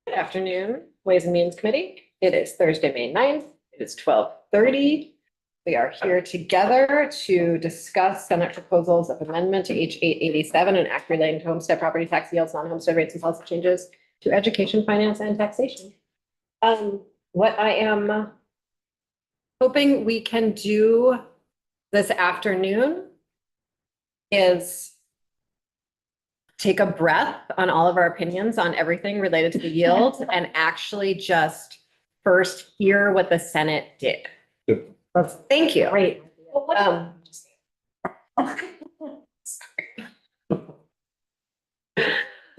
Good afternoon, Ways and Means Committee. It is Thursday, May 9th. It is 12:30. We are here together to discuss Senate proposals of amendment to H 887 and Act relating to homestead property tax yields, non-homestead rates and policy changes to education, finance, and taxation. What I am hoping we can do this afternoon is take a breath on all of our opinions on everything related to the yield and actually just first hear what the Senate did. Thank you. Great.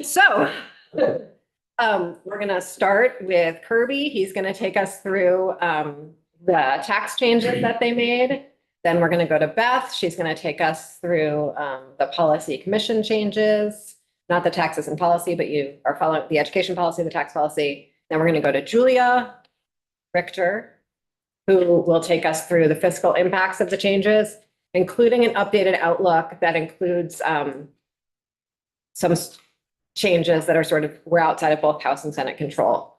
So we're going to start with Kirby. He's going to take us through the tax changes that they made. Then we're going to go to Beth. She's going to take us through the policy commission changes, not the taxes and policy, but you are following the education policy, the tax policy. Then we're going to go to Julia Richter, who will take us through the fiscal impacts of the changes, including an updated outlook that includes some changes that are were outside of both House and Senate control.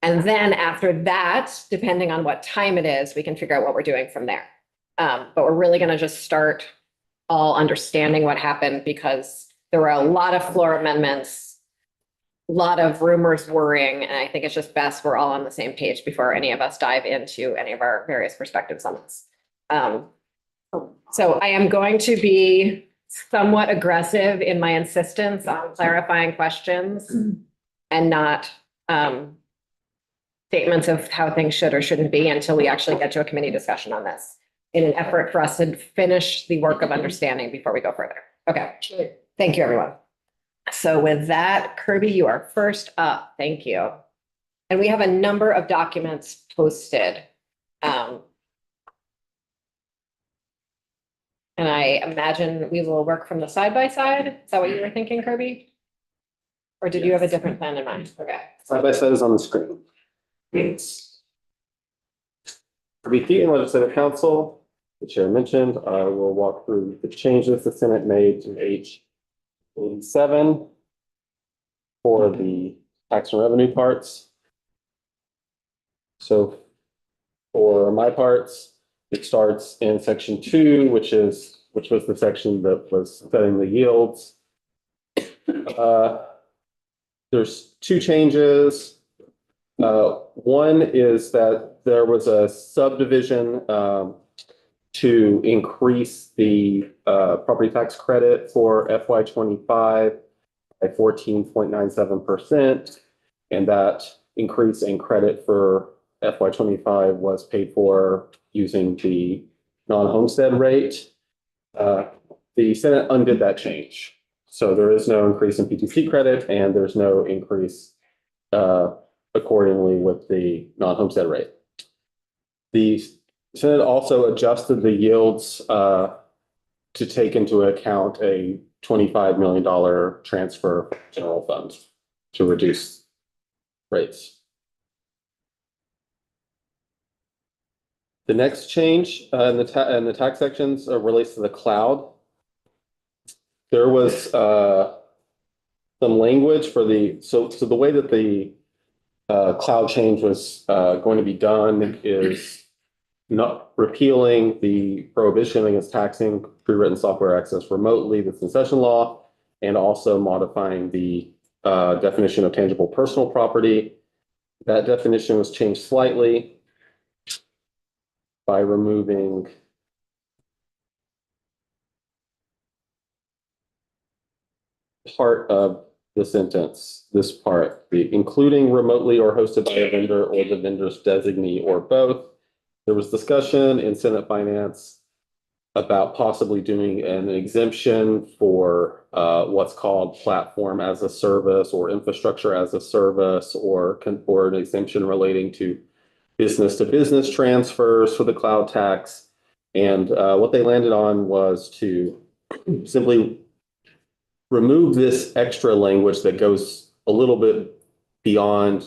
And then after that, depending on what time it is, we can figure out what we're doing from there. But we're really going to just start all understanding what happened because there were a lot of floor amendments, a lot of rumors worrying, and I think it's just best we're all on the same page before any of us dive into any of our various perspectives on this. So I am going to be somewhat aggressive in my insistence on clarifying questions and not statements of how things should or shouldn't be until we actually get to a committee discussion on this, in an effort for us to finish the work of understanding before we go further. Okay, thank you, everyone. So with that, Kirby, you are first up. Thank you. And we have a number of documents posted. And I imagine we will work from the side by side. Is that what you were thinking, Kirby? Or did you have a different plan in mind? Okay. Side by side is on the screen. Kirby Keaton, Legislative Council. The chair mentioned, I will walk through the changes the Senate made to H 87 for the tax and revenue parts. So for my parts, it starts in section 2, which was the section that was setting the yields. There's two changes. One is that there was a subdivision to increase the property tax credit for FY25 by 14.97%. And that increase in credit for FY25 was paid for using the non-homestead rate. The Senate undid that change. So there is no increase in PTC credit and there's no increase accordingly with the non-homestead rate. The Senate also adjusted the yields to take into account a $25 million transfer from general funds to reduce rates. The next change in the tax sections relates to the cloud. There was some language for so the way that the cloud change was going to be done is not repealing the prohibition against taxing pre-written software access remotely that's in session law, and also modifying the definition of tangible personal property. That definition was changed slightly by removing part of the sentence, this part, including remotely or hosted by a vendor or the vendor's designee or both. There was discussion in Senate Finance about possibly doing an exemption for what's called platform as a service or infrastructure as a service, or an exemption relating to business transfers for the cloud tax. And what they landed on was to simply remove this extra language that goes a little bit beyond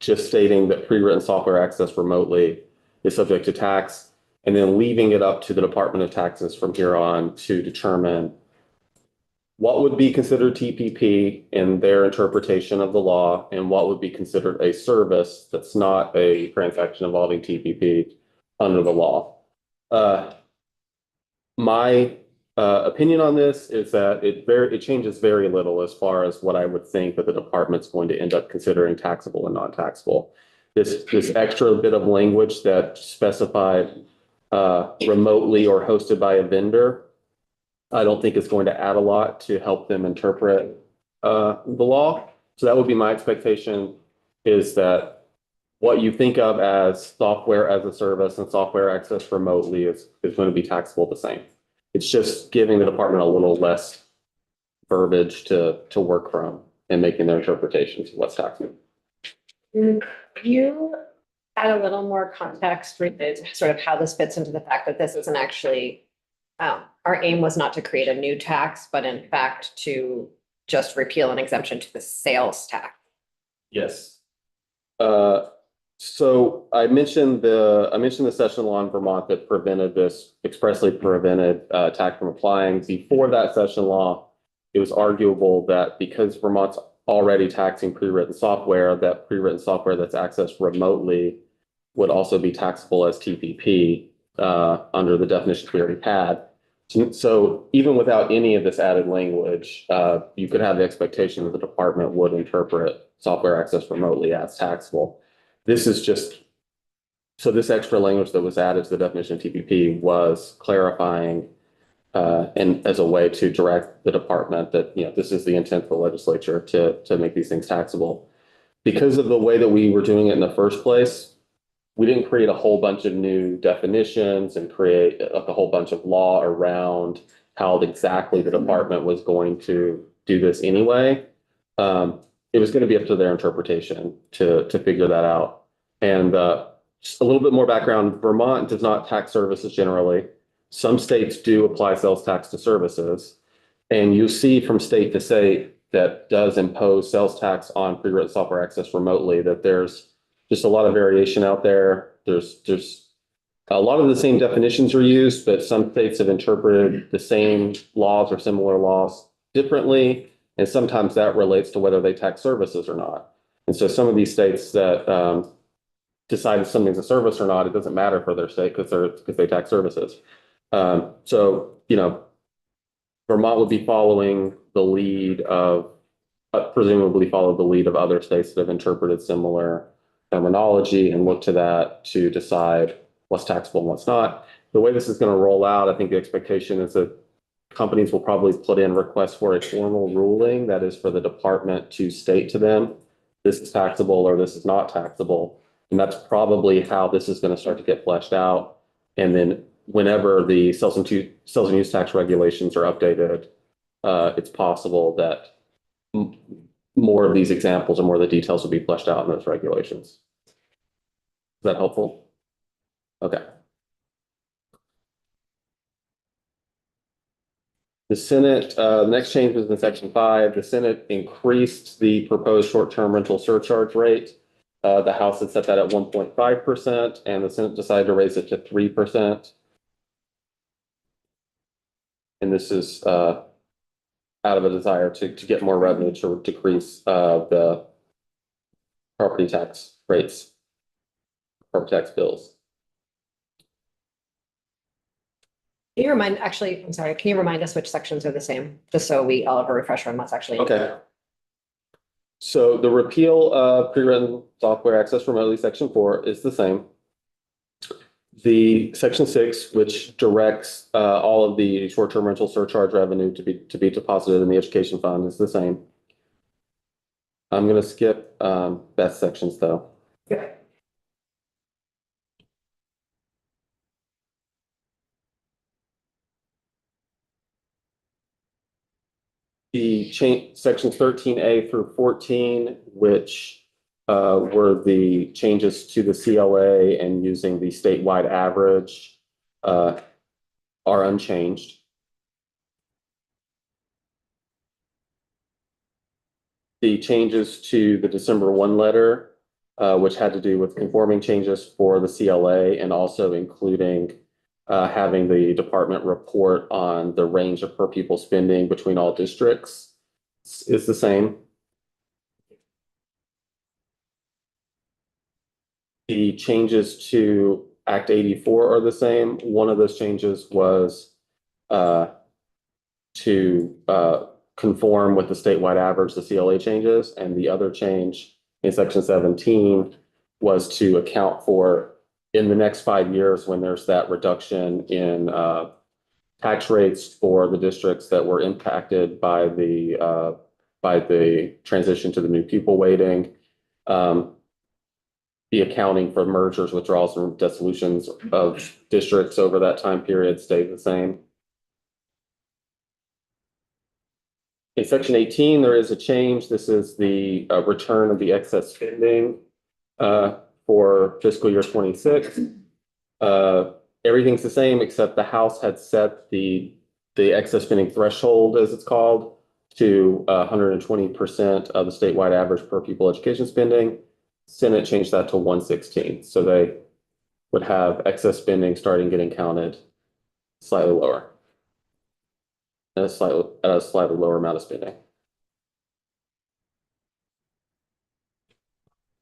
just stating that pre-written software access remotely is subject to tax, and then leaving it up to the Department of Taxes from here on to determine what would be considered TPP in their interpretation of the law and what would be considered a service that's not a transaction involving TPP under the law. My opinion on this is that it changes very little as far as what I would think that the department's going to end up considering taxable and non-taxable. This extra bit of language that specified remotely or hosted by a vendor, I don't think is going to add a lot to help them interpret the law. So that would be my expectation, is that what you think of as software as a service and software accessed remotely is going to be taxable the same. It's just giving the department a little less verbiage to work from and making their interpretations of what's taxable. You add a little more context related to sort of how this fits into the fact that this isn't actually, our aim was not to create a new tax, but in fact to just repeal an exemption to the sales tax. Yes. So I mentioned the session law in Vermont that expressly prevented tax from applying. Before that session law, it was arguable that because Vermont's already taxing pre-written software, that pre-written software that's accessed remotely would also be taxable as TPP under the definition we already had. So even without any of this added language, you could have the expectation that the department would interpret software accessed remotely as taxable. This extra language that was added to the definition of TPP was clarifying and as a way to direct the department that, this is the intent of the legislature to make these things taxable. Because of the way that we were doing it in the first place, we didn't create a whole bunch of new definitions and create a whole bunch of law around how exactly the department was going to do this anyway. It was going to be up to their interpretation to figure that out. And just a little bit more background, Vermont does not tax services generally. Some states do apply sales tax to services. And you see from state to state that does impose sales tax on pre-written software access remotely, that there's just a lot of variation out there. There's a lot of the same definitions are used, but some states have interpreted the same laws or similar laws differently. And sometimes that relates to whether they tax services or not. And so some of these states that decide if something's a service or not, it doesn't matter for their state because they tax services. So, Vermont would be following the lead of, presumably follow the lead of other states that have interpreted similar terminology and look to that to decide what's taxable and what's not. The way this is going to roll out, I think the expectation is that companies will probably put in requests for a formal ruling, that is for the department to state to them, this is taxable or this is not taxable. And that's probably how this is going to start to get fleshed out. And then whenever the sales and use tax regulations are updated, it's possible that more of these examples or more of the details will be fleshed out in those regulations. Is that helpful? Okay. The Senate, the next change was in section 5. The Senate increased the proposed short-term rental surcharge rate. The House had set that at 1.5%, and the Senate decided to raise it to 3%. And this is out of a desire to get more revenue to decrease the property tax rates, property tax bills. Can you remind us which sections are the same, just so we all have a refresher on what's actually. Okay. So the repeal of pre-written software access remotely, section 4 is the same. The section 6, which directs all of the short-term rental surcharge revenue to be deposited in the education fund, is the same. I'm going to skip Beth's sections though. Okay. The change sections 13A through 14, which were the changes to the CLA and using the statewide average, are unchanged. The changes to the December 1 letter, which had to do with conforming changes for the CLA and also including having the department report on the range of per pupil spending between all districts is the same. The changes to Act 84 are the same. One of those changes was to conform with the statewide average, the CLA changes, and the other change in section 17 was to account for in the next 5 years when there's that reduction in tax rates for the districts that were impacted by the transition to the new pupil weighting. The accounting for mergers, withdrawals, and dissolutions of districts over that time period stayed the same. In section 18, there is a change. This is the return of the excess spending for fiscal year 26. Everything's the same except the House had set the excess spending threshold, as it's called, to 120% of the statewide average per pupil education spending. Senate changed that to 116. So they would have excess spending starting getting counted slightly lower. At a slightly lower amount of spending.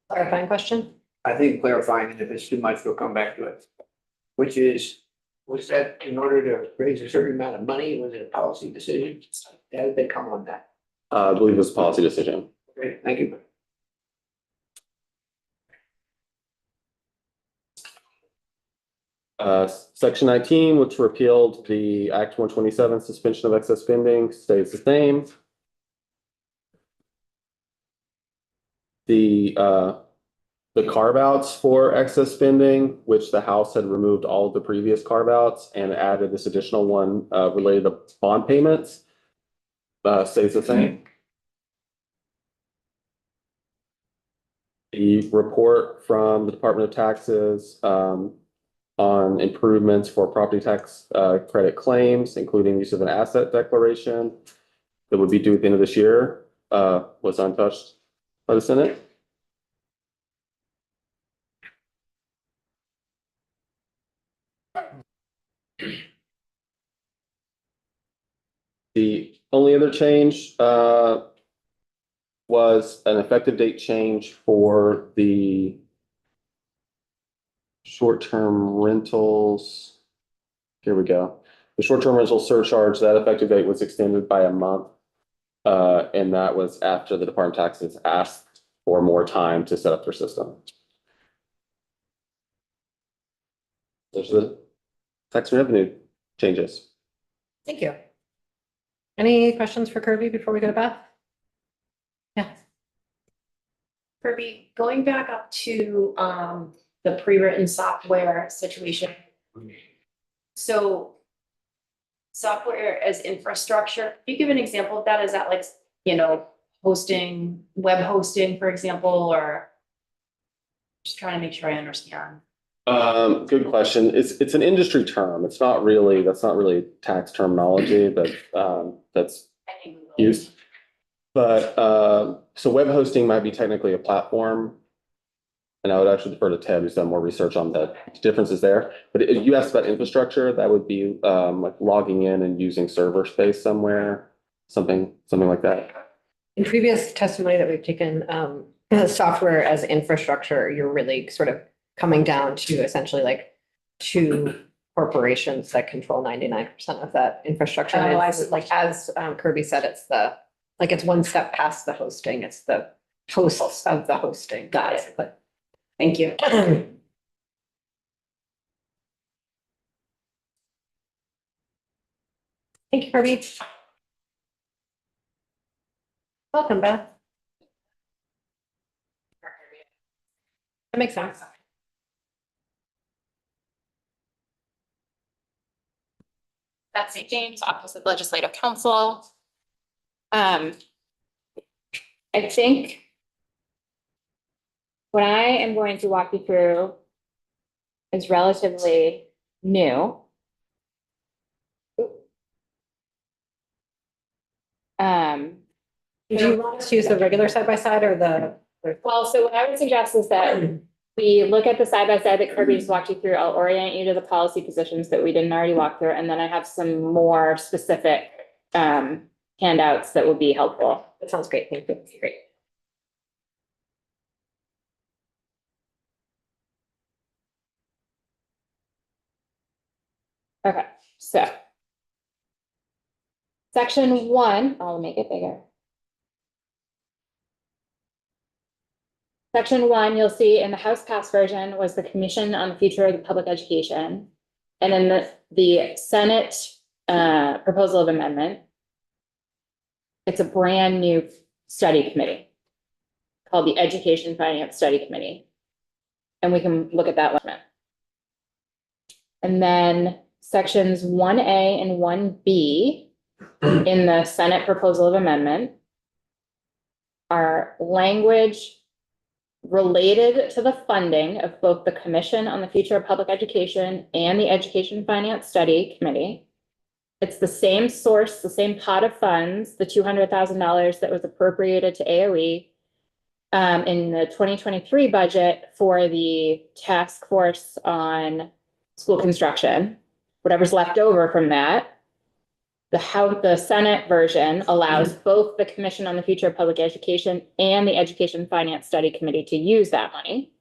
Clarifying question? I think clarifying, and if it's too much, we'll come back to it. Which is, was that in order to raise a certain amount of money? Was it a policy decision? Has they come on that? I believe it was a policy decision. Great, thank you. Section 19, which repealed the Act 127 suspension of excess spending, stays the same. The carve-outs for excess spending, which the House had removed all of the previous carve-outs and added this additional one related to bond payments, stays the same. The report from the Department of Taxes on improvements for property tax credit claims, including use of an asset declaration that would be due at the end of this year, was untouched by the Senate. The only other change was an effective date change for the short-term rentals. Here we go. The short-term rental surcharge, that effective date was extended by a month. And that was after the Department of Taxes asked for more time to set up their system. Those are the tax revenue changes. Thank you. Any questions for Kirby before we go to Beth? Yeah. Kirby, going back up to the pre-written software situation. So software as infrastructure, can you give an example of that? Is that like, hosting, web hosting, for example, or just trying to make sure I understand? Good question. It's an industry term. That's not really tax terminology, but that's I think we will. used. But so web hosting might be technically a platform. And I would actually defer to Ted, who's done more research on the differences there. But if you asked about infrastructure, that would be like logging in and using server space somewhere, something like that. In previous testimony that we've taken, software as infrastructure, you're really sort of coming down to essentially like two corporations that control 99% of that infrastructure. And Oh, I it's see. like, as Kirby said, it's one step past the hosting. It's the hosts of the hosting. Got it. But Thank you. thank you, Kirby. Welcome, Beth. That makes sense. Betsy James, Office of Legislative Counsel. I think what I am going to walk you through is relatively new. Do you want us to use the regular side by side or the? Well, so what I would suggest is that we look at the side by side that Kirby just walked you through, I'll orient you to the policy positions that we didn't already walk through, and then I have some more specific handouts that would be helpful. That sounds great. Thank you. Great. Okay, so. Section 1, I'll make it bigger. Section 1, you'll see in the House passed version was the Commission on the Future of the Public Education. And then the Senate proposal of amendment. It's a brand new study committee called the Education Finance Study Committee. And we can look at that one. And then sections 1A and 1B in the Senate proposal of amendment are language related to the funding of both the Commission on the Future of Public Education and the Education Finance Study Committee. It's the same source, the same pot of funds, the $200,000 that was appropriated to AOE in the 2023 budget for the task force on school construction. Whatever's left over from that. The Senate version allows both the Commission on the Future of Public Education and the Education Finance Study Committee to use that money.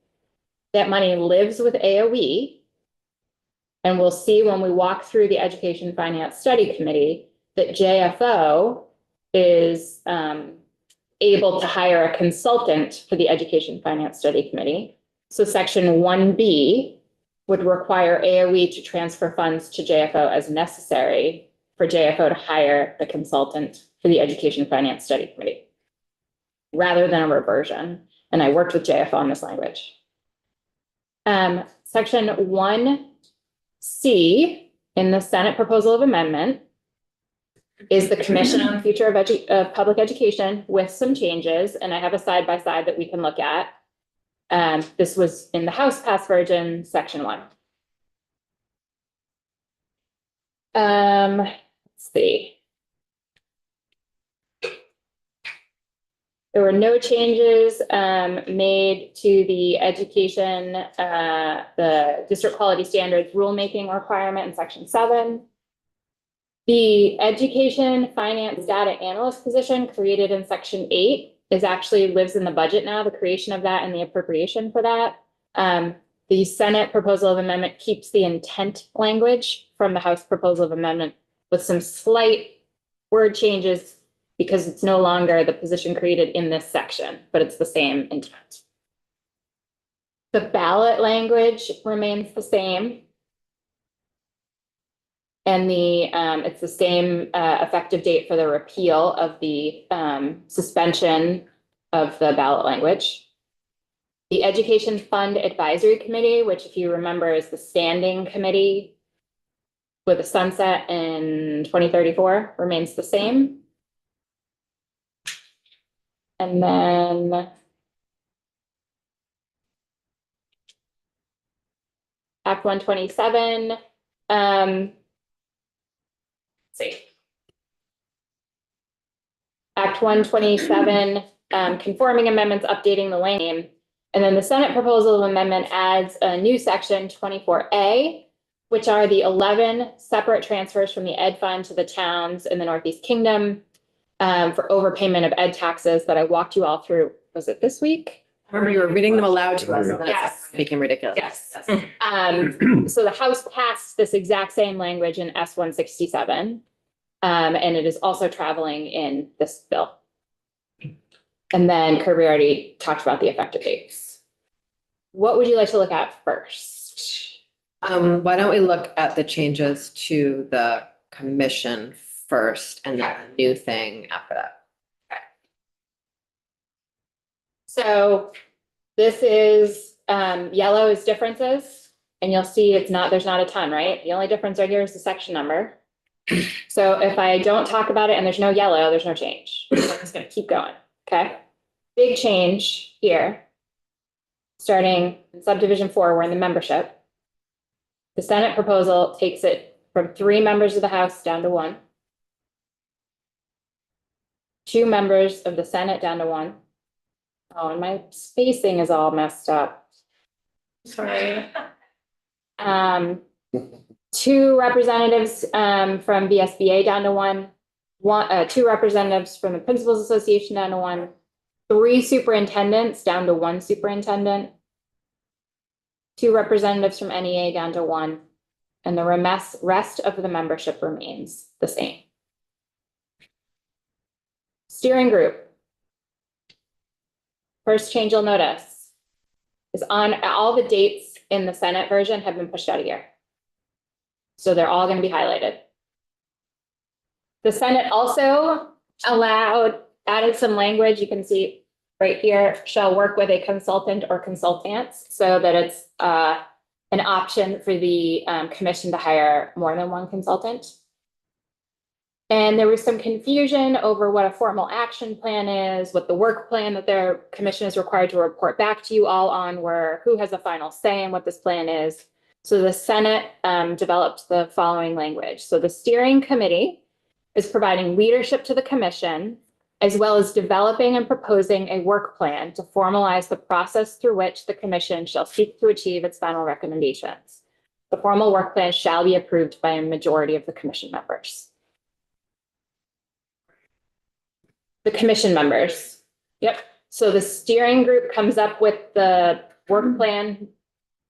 That money lives with AOE. And we'll see when we walk through the Education Finance Study Committee that JFO is able to hire a consultant for the Education Finance Study Committee. So section 1B would require AOE to transfer funds to JFO as necessary for JFO to hire the consultant for the Education Finance Study Committee, rather than a reversion. And I worked with JFO on this language. Section 1C in the Senate proposal of amendment is the Commission on the Future of Public Education with some changes, and I have a side by side that we can look at. This was in the House passed version, section 1. Let's see. There were no changes made to the education, the district quality standards rulemaking requirement in section 7. The education finance data analyst position created in section 8 is actually lives in the budget now, the creation of that and the appropriation for that. The Senate proposal of amendment keeps the intent language from the House proposal of amendment with some slight word changes because it's no longer the position created in this section, but it's the same intent. The ballot language remains the same. And it's the same effective date for the repeal of the suspension of the ballot language. The Education Fund Advisory Committee, which if you remember is the standing committee with a sunset in 2034, remains the same. And then Act 127, see. Act 127, conforming amendments updating the land name. And then the Senate proposal of amendment adds a new section 24A, which are the 11 separate transfers from the Ed Fund to the towns in the Northeast Kingdom for overpayment of ed taxes that I walked you all through. Was it this week? I remember you were reading them aloud to us. And then Yes. it became ridiculous. Yes. So the House passed this exact same language in S-167. And it is also traveling in this bill. And then Kirby already talked about the effective dates. What would you like to look at first? Why don't we look at the changes to the commission first and then the new thing after that? So this is yellow is differences, and you'll see there's not a ton, right? The only difference right here is the section number. So if I don't talk about it and there's no yellow, there's no change. I'm just gonna keep going, okay? Big change here. Starting in subdivision 4, we're in the membership. The Senate proposal takes it from 3 members of the House down to 1. 2 members of the Senate down to 1. Oh, and my spacing is all messed up. Sorry. 2 representatives, from VSBA down to 1, 2 representatives from the Principals Association down to 1, 3 superintendents down to 1 superintendent, 2 representatives from NEA down to 1, and the rest of the membership remains the same. Steering group. First change you'll notice is on all the dates in the Senate version have been pushed out a year. So they're all going to be highlighted. The Senate also added some language. You can see right here, shall work with a consultant or consultants, so that it's an option for the commission to hire more than 1 consultant. And there was some confusion over what a formal action plan is, what the work plan that their commission is required to report back to you all on were, who has a final say in what this plan is. So the Senate developed the following language. So the steering committee is providing leadership to the commission, as well as developing and proposing a work plan to formalize the process through which the commission shall seek to achieve its final recommendations. The formal work plan shall be approved by a majority of the commission members. The commission members. Yep. So the steering group comes up with the work plan,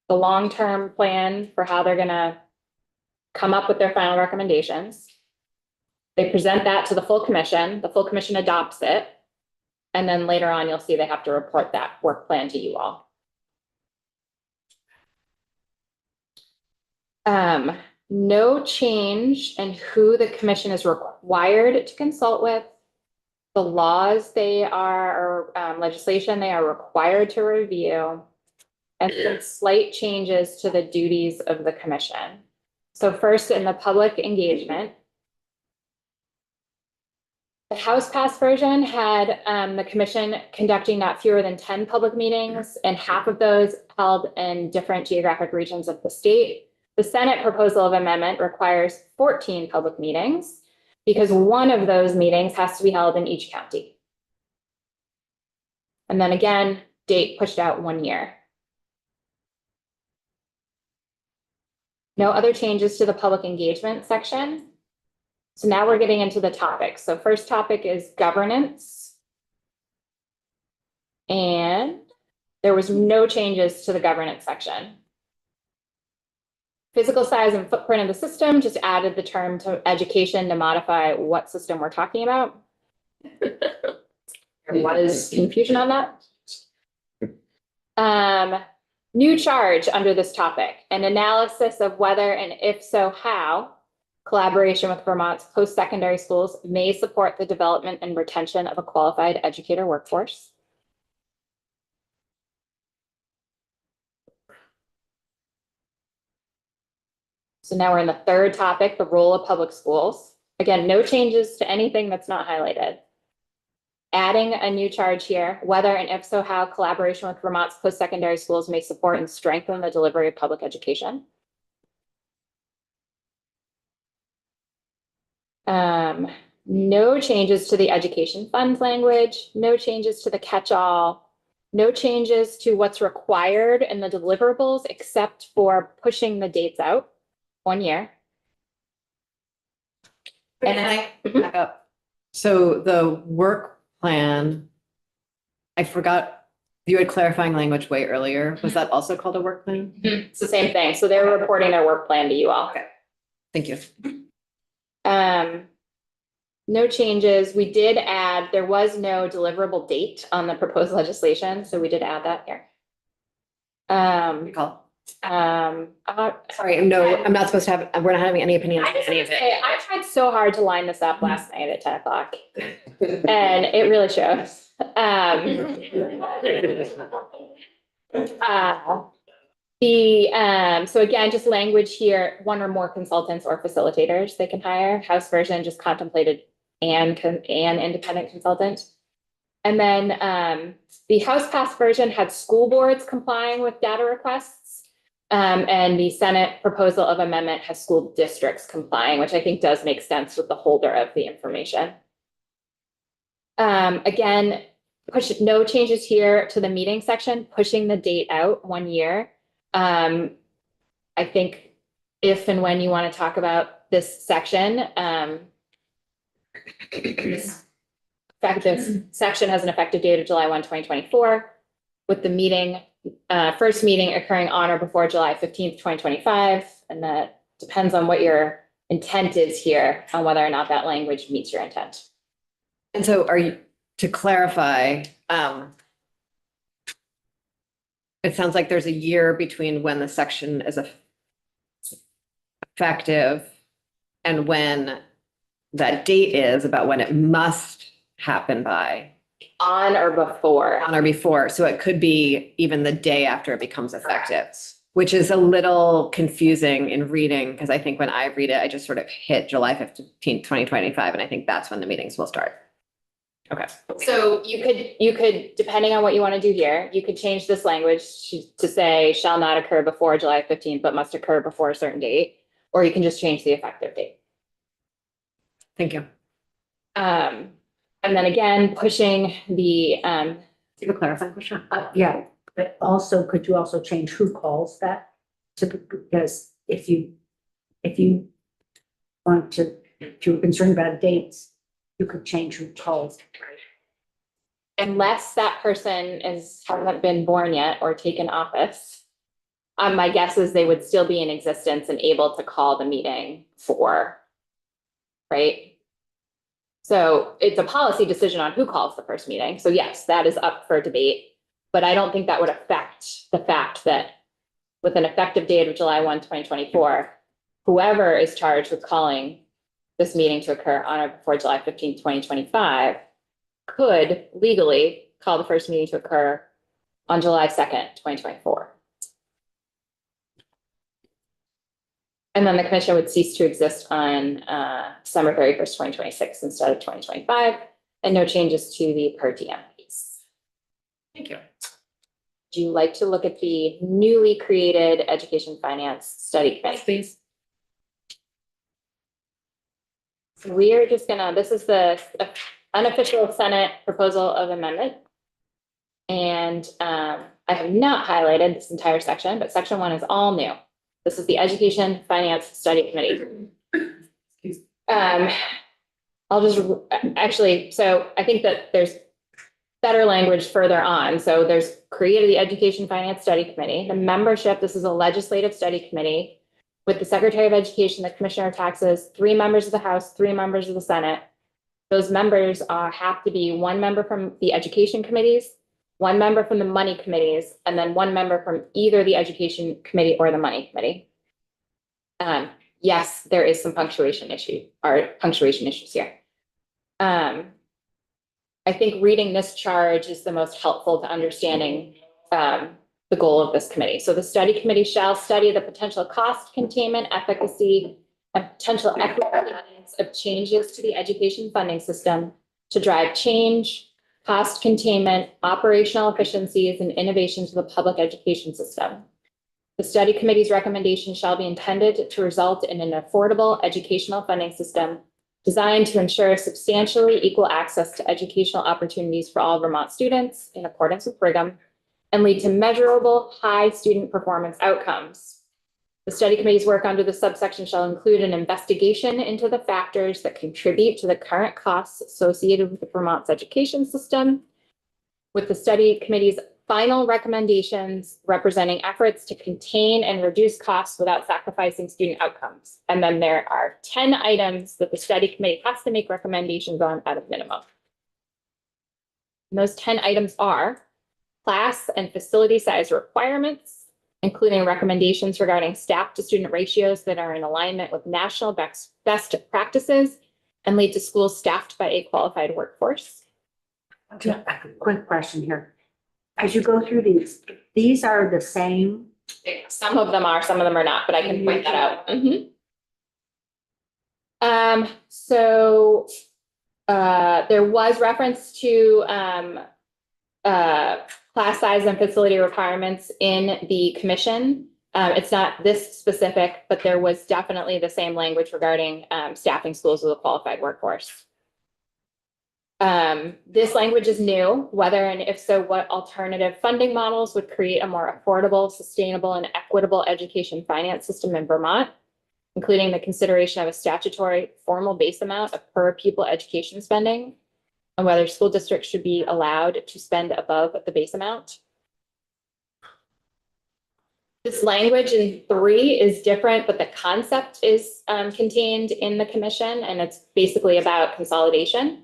the long-term plan for how they're going to come up with their final recommendations. They present that to the full commission. The full commission adopts it. And then later on, you'll see they have to report that work plan to you all. No change in who the commission is required to consult with. The laws they are, or legislation they are required to review, and some slight changes to the duties of the commission. So first, in the public engagement, the House passed version had the commission conducting not fewer than 10 public meetings, and half of those held in different geographic regions of the state. The Senate proposal of amendment requires 14 public meetings, because one of those meetings has to be held in each county. And then again, date pushed out 1 year. No other changes to the public engagement section. So now we're getting into the topics. So first topic is governance. And there was no changes to the governance section. Physical size and footprint of the system, just added the term to education to modify what system we're talking about. There was confusion on that. New charge under this topic, an analysis of whether and if so how collaboration with Vermont's post-secondary schools may support the development and retention of a qualified educator workforce. So now we're in the third topic, the role of public schools. Again, no changes to anything that's not highlighted. Adding a new charge here, whether and if so how collaboration with Vermont's post-secondary schools may support and strengthen the delivery of public education. No changes to the education funds language, no changes to the catch-all, no changes to what's required in the deliverables except for pushing the dates out 1 year. Can I back up? So the work plan, I forgot, you had clarifying language way earlier. Was that also called a work plan? It's the same thing. So they're reporting their work plan to you all. Okay. Thank you. No changes. We did add, there was no deliverable date on the proposed legislation, so we did add that here. Recall. Uh, Sorry, no, I'm not supposed to have, we're not having any opinions I on just any want of to say, it. I tried so hard to line this up last night at 10 o'clock, and it really shows. So again, just language here, 1 or more consultants or facilitators they can hire. House version just contemplated an independent consultant. And then the House passed version had school boards complying with data requests. And the Senate proposal of amendment has school districts complying, which I think does make sense with the holder of the information. Again, no changes here to the meeting section, pushing the date out 1 year. I think if and when you want to talk about this section, this section has an effective date of July 1, 2024, with the meeting, first meeting occurring on or before July 15th, 2025. And that depends on what your intent is here, on whether or not that language meets your intent. And so are you, to clarify, it sounds like there's a year between when the section is effective and when that date is about when it must happen by, On or before. on or before. So it could be even the day after it becomes effective, which is a little confusing in reading, because I think when I read it, I just sort of hit July 15th, 2025, and I think that's when the meetings will start. Okay. So you could, depending on what you want to do here, you could change this language to say shall not occur before July 15th, but must occur before a certain date, or you can just change the effective date. Thank you. And then again, pushing the, Do you have a clarifying question? Yeah, but also, could you also change who calls that? Because if you want to, if you're concerned about dates, you could change who calls. unless that person hasn't been born yet or taken office, my guess is they would still be in existence and able to call the meeting for, right? So it's a policy decision on who calls the first meeting. So yes, that is up for debate, but I don't think that would affect the fact that with an effective date of July 1, 2024, whoever is charged with calling this meeting to occur on or before July 15th, 2025, could legally call the first meeting to occur on July 2nd, 2024. And then the commission would cease to exist on December 31st, 2026 instead of 2025, and no changes to the per diem piece. Thank you. Do you like to look at the newly created Education Finance Study Committee? Please. So we are just gonna, this is the unofficial Senate proposal of amendment. And I have not highlighted this entire section, but section 1 is all new. This is the Education Finance Study Committee. I'll just, actually, so I think that there's better language further on. So there's created the Education Finance Study Committee. The membership, this is a legislative study committee with the Secretary of Education, the Commissioner of Taxes, 3 members of the House, 3 members of the Senate. Those members have to be 1 member from the education committees, 1 member from the money committees, and then 1 member from either the education committee or the money committee. Yes, there is some punctuation issues here. I think reading this charge is the most helpful to understanding the goal of this committee. So the study committee shall study the potential cost containment, efficacy, and potential equity of changes to the education funding system to drive change, cost containment, operational efficiencies, and innovation to the public education system. The study committee's recommendations shall be intended to result in an affordable educational funding system designed to ensure substantially equal access to educational opportunities for all Vermont students in accordance with Brigham and lead to measurable high student performance outcomes. The study committee's work under the subsection shall include an investigation into the factors that contribute to the current costs associated with the Vermont's education system, with the study committee's final recommendations representing efforts to contain and reduce costs without sacrificing student outcomes. And then there are 10 items that the study committee has to make recommendations on at a minimum. And those 10 items are class and facility size requirements, including recommendations regarding staff to student ratios that are in alignment with national best practices and lead to schools staffed by a qualified workforce. Yeah, a quick question here. As you go through these are the same. Some of them are, some of them are not, but I can point that out. So there was reference to class size and facility requirements in the commission. It's not this specific, but there was definitely the same language regarding staffing schools with a qualified workforce. This language is new, whether and if so, what alternative funding models would create a more affordable, sustainable, and equitable education finance system in Vermont, including the consideration of a statutory formal base amount of per pupil education spending, and whether school districts should be allowed to spend above the base amount. This language in 3 is different, but the concept is contained in the commission, and it's basically about consolidation.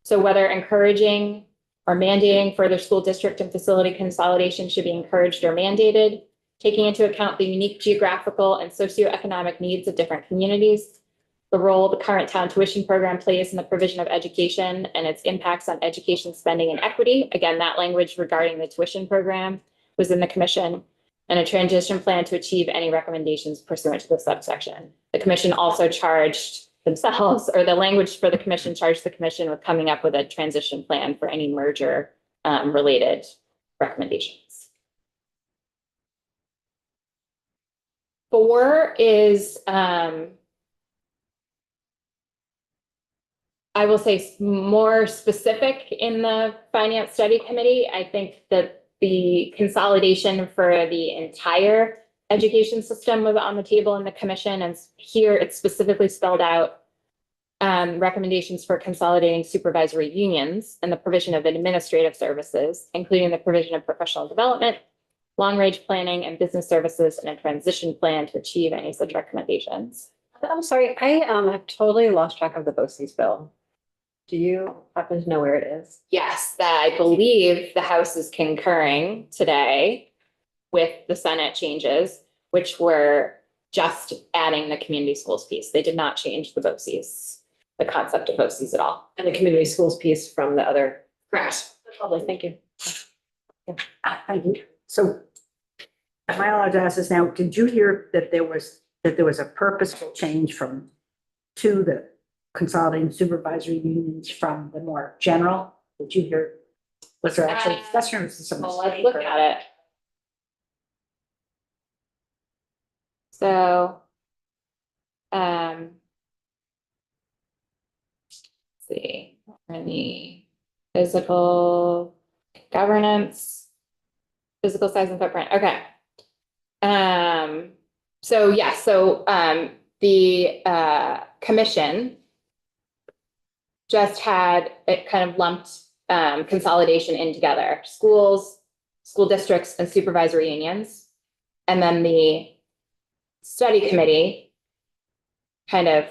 So whether encouraging or mandating further school district and facility consolidation should be encouraged or mandated, taking into account the unique geographical and socioeconomic needs of different communities, the role the current town tuition program plays in the provision of education and its impacts on education spending and equity. Again, that language regarding the tuition program was in the commission, and a transition plan to achieve any recommendations pursuant to the subsection. The commission also charged themselves, or the language for the commission charged the commission with coming up with a transition plan for any merger related recommendations. 4 is, I will say, more specific in the finance study committee. I think that the consolidation for the entire education system was on the table in the commission, and here it's specifically spelled out recommendations for consolidating supervisory unions and the provision of administrative services, including the provision of professional development, long-range planning, and business services, and a transition plan to achieve any such recommendations. I'm sorry, I have totally lost track of the BOCES bill. Do you happen to know where it is? Yes, that I believe the House is concurring today with the Senate changes, which were just adding the community schools piece. They did not change the BOCES, the concept of BOCES at all. And the community schools piece from the other. Correct. Lovely, thank you. So am I allowed to ask this now? Did you hear that there was a purposeful change to the consolidating supervisory unions from the more general? Did you hear? Was there actually discussion or was this a Well, let's mistake? look at it. So, let's see, any physical governance, physical size and footprint. Okay. So yeah, the commission just had it kind of lumped consolidation in together, schools, school districts, and supervisory unions. And then the study committee kind of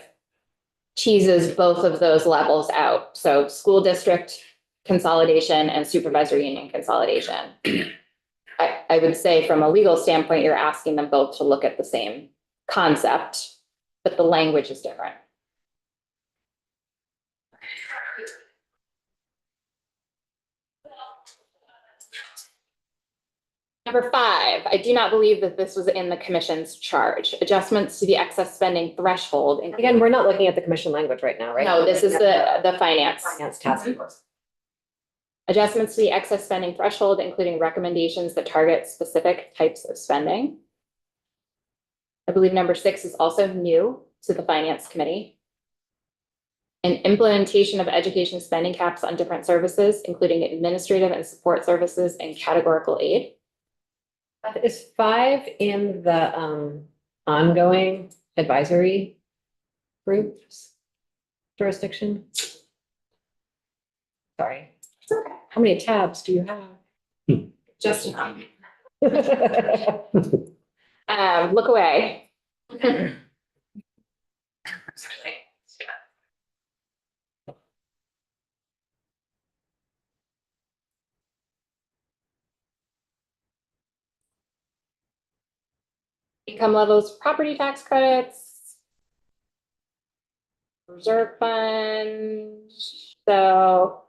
teases both of those levels out. So school district consolidation and supervisory union consolidation. I would say from a legal standpoint, you're asking them both to look at the same concept, but the language is different. Number 5, I do not believe that this was in the commission's charge. Adjustments to the excess spending threshold. Again, we're not looking at the commission language right now, right? No, this is the finance. Finance task force. Adjustments to the excess spending threshold, including recommendations that target specific types of spending. I believe number 6 is also new to the finance committee. An implementation of education spending caps on different services, including administrative and support services and categorical aid. Is 5 in the ongoing advisory groups jurisdiction? Sorry. How many tabs do you have? Just enough. Look away. Income levels, property tax credits. Reserve fund. So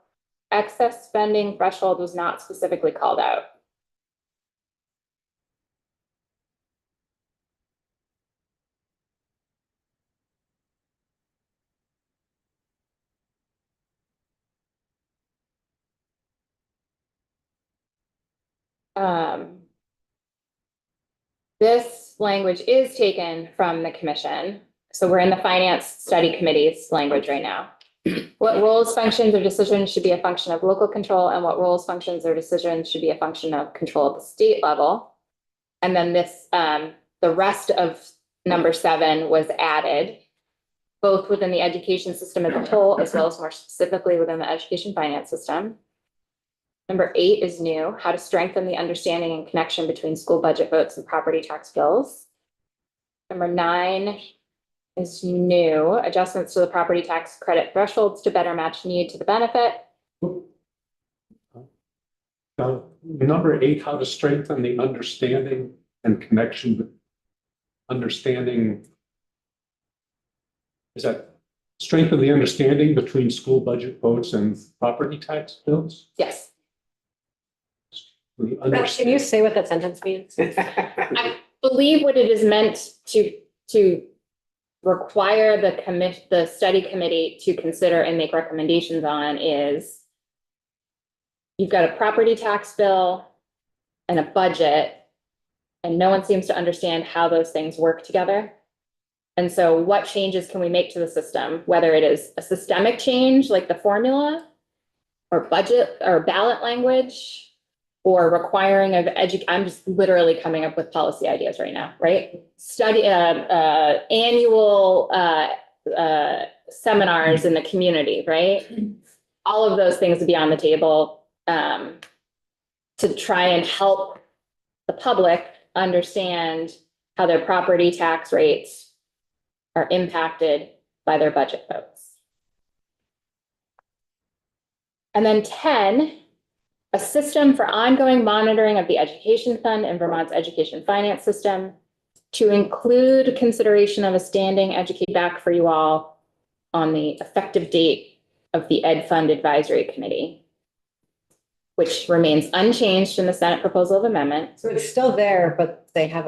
excess spending threshold was not specifically called out. This language is taken from the commission. So we're in the finance study committee's language right now. What roles, functions, or decisions should be a function of local control, and what roles, functions, or decisions should be a function of control at the state level. And then this, the rest of number 7 was added, both within the education system as a whole, as well as more specifically within the education finance system. Number 8 is new, how to strengthen the understanding and connection between school budget votes and property tax bills. Number 9 is new, adjustments to the property tax credit thresholds to better match need to the benefit. Number 8, how to strengthen the understanding and connection. Understanding. Is that strengthen the understanding between school budget votes and property tax bills? Yes. Can you say what that sentence means? I believe what it is meant to require the study committee to consider and make recommendations on is you've got a property tax bill and a budget, and no one seems to understand how those things work together. And so what changes can we make to the system, whether it is a systemic change like the formula or budget or ballot language or requiring of I'm just literally coming up with policy ideas right now, right? Study annual seminars in the community, right? All of those things would be on the table to try and help the public understand how their property tax rates are impacted by their budget votes. And then 10, a system for ongoing monitoring of the education fund and Vermont's education finance system to include consideration of a standing educate back for you all on the effective date of the Ed Fund Advisory Committee, which remains unchanged in the Senate proposal of amendment. So it's still there, but they have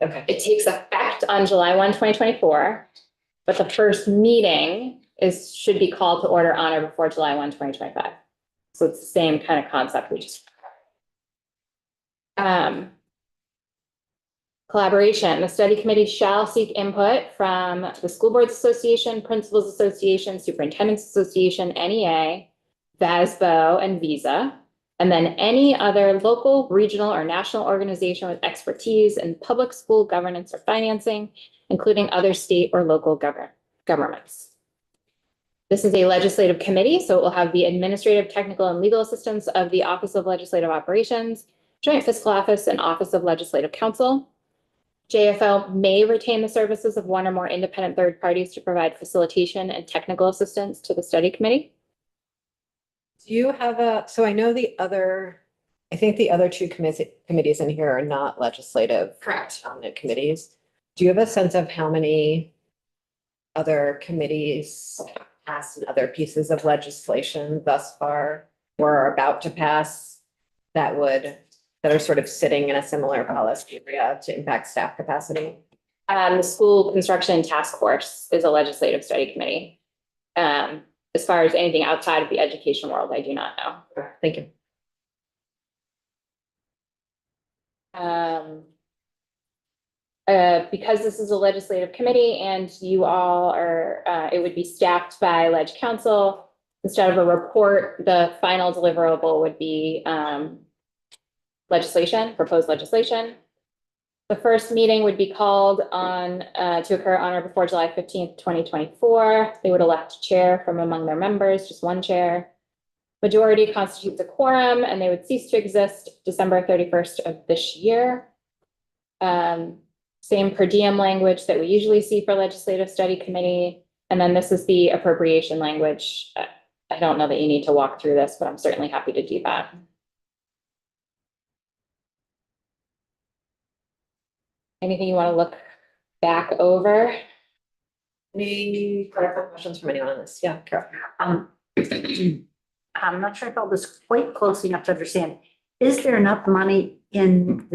okay. It takes effect on July 1, 2024, but the first meeting should be called to order on or before July 1, 2025. So it's the same kind of concept we just. Collaboration. The study committee shall seek input from the School Boards Association, Principals Association, Superintendents Association, NEA, VASBO, and Visa, and then any other local, regional, or national organization with expertise in public school governance or financing, including other state or local governments. This is a legislative committee, so it will have the administrative, technical, and legal assistance of the Office of Legislative Operations, Joint Fiscal Office, and Office of Legislative Counsel. JFL may retain the services of one or more independent third parties to provide facilitation and technical assistance to the study committee. Do you have so I know I think the other two committees in here are not legislative. Correct. Committees. Do you have a sense of how many other committees passed and other pieces of legislation thus far or are about to pass that are sort of sitting in a similar policy area to impact staff capacity? The School Construction Task Force is a legislative study committee. As far as anything outside of the education world, I do not know. Thank you. Because this is a legislative committee and you all are, it would be staffed by Leg Council. Instead of a report, the final deliverable would be proposed legislation. The first meeting would be called on to occur on or before July 15th, 2024. They would elect a chair from among their members, just one chair. Majority constitutes a quorum and they would cease to exist December 31st of this year. Same per diem language that we usually see for legislative study committee. And then this is the appropriation language. I don't know that you need to walk through this, but I'm certainly happy to do that. Anything you want to look back over? Any questions from anyone on this? Yeah, Carol. I'm not sure I followed this quite close enough to understand. Is there enough money in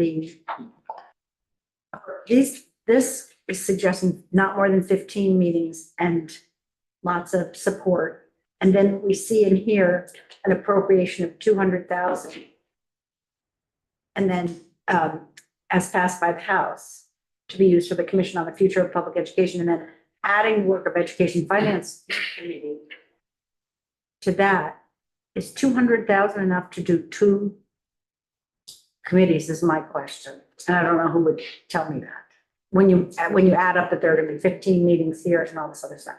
this is suggesting not more than 15 meetings and lots of support. And then we see in here an appropriation of 200,000. And then as passed by the House to be used for the Commission on the Future of Public Education, and then adding work of Education Finance Committee to that, is 200,000 enough to do two committees is my question. And I don't know who would tell me that. When you add up that there are gonna be 15 meetings here and all this other stuff.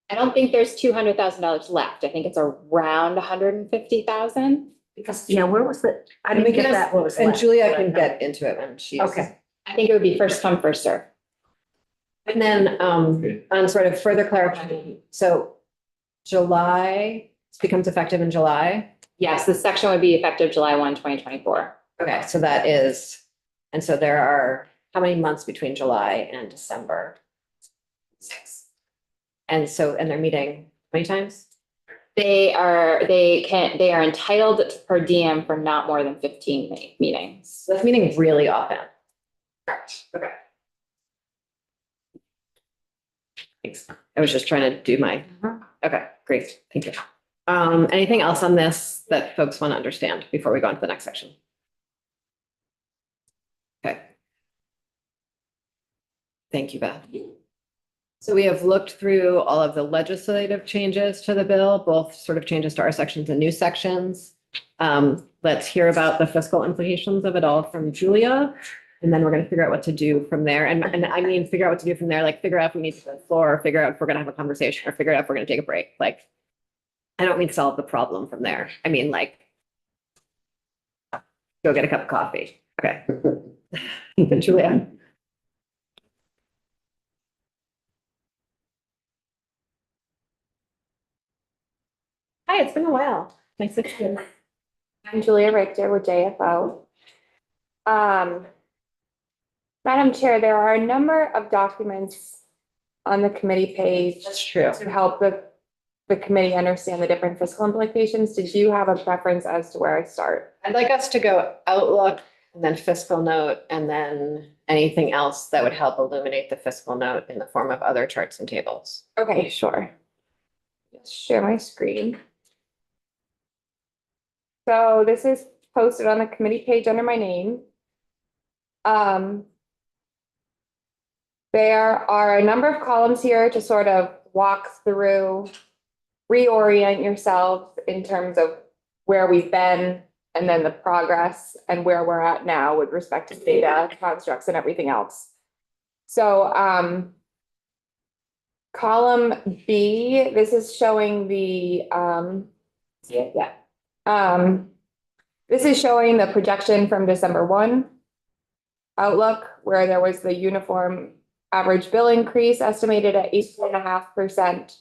I don't think there's $200,000 left. I think it's around 150,000. Because, yeah, where was the, I didn't get that, what was And left. Julia can get into it when she's. Okay. I think it would be first come, first serve. And then, on sort of further clarifying, so July, this becomes effective in July. Yes, this section would be effective July 1, 2024. Okay, so that is, and so there are, how many months between July and December? 6. And so, and they're meeting how many times? They are entitled per diem for not more than 15 meetings. So that's meeting really often. Correct, okay. Thanks. I was just trying to do my, okay, great, thank you. Anything else on this that folks want to understand before we go on to the next section? Okay. Thank you, Beth. So we have looked through all of the legislative changes to the bill, both sort of changes to our sections and new sections. Let's hear about the fiscal implications of it all from Julia. And then we're going to figure out what to do from there. And I mean, figure out what to do from there, like figure out if we need to go to the floor, or figure out if we're going to have a conversation, or figure out if we're going to take a break. Like, I don't mean solve the problem from there. I mean, like, go get a cup of coffee. Okay. Julia. Hi, it's been a while. Nice to see you. I'm Julia Richter with JFO. Madam Chair, there are a number of documents on the committee page That's true. to help the committee understand the different fiscal implications. Did you have a preference as to where I start? I'd like us to go outlook and then fiscal note and then anything else that would help illuminate the fiscal note in the form of other charts and tables. Okay, sure. Let's share my screen. So this is posted on the committee page under my name. There are a number of columns here to sort of walk through, reorient yourselves in terms of where we've been and then the progress and where we're at now with respect to data constructs and everything else. So column B, this is showing the this is showing the projection from December 1 outlook, where there was the uniform average bill increase estimated at 18.5%.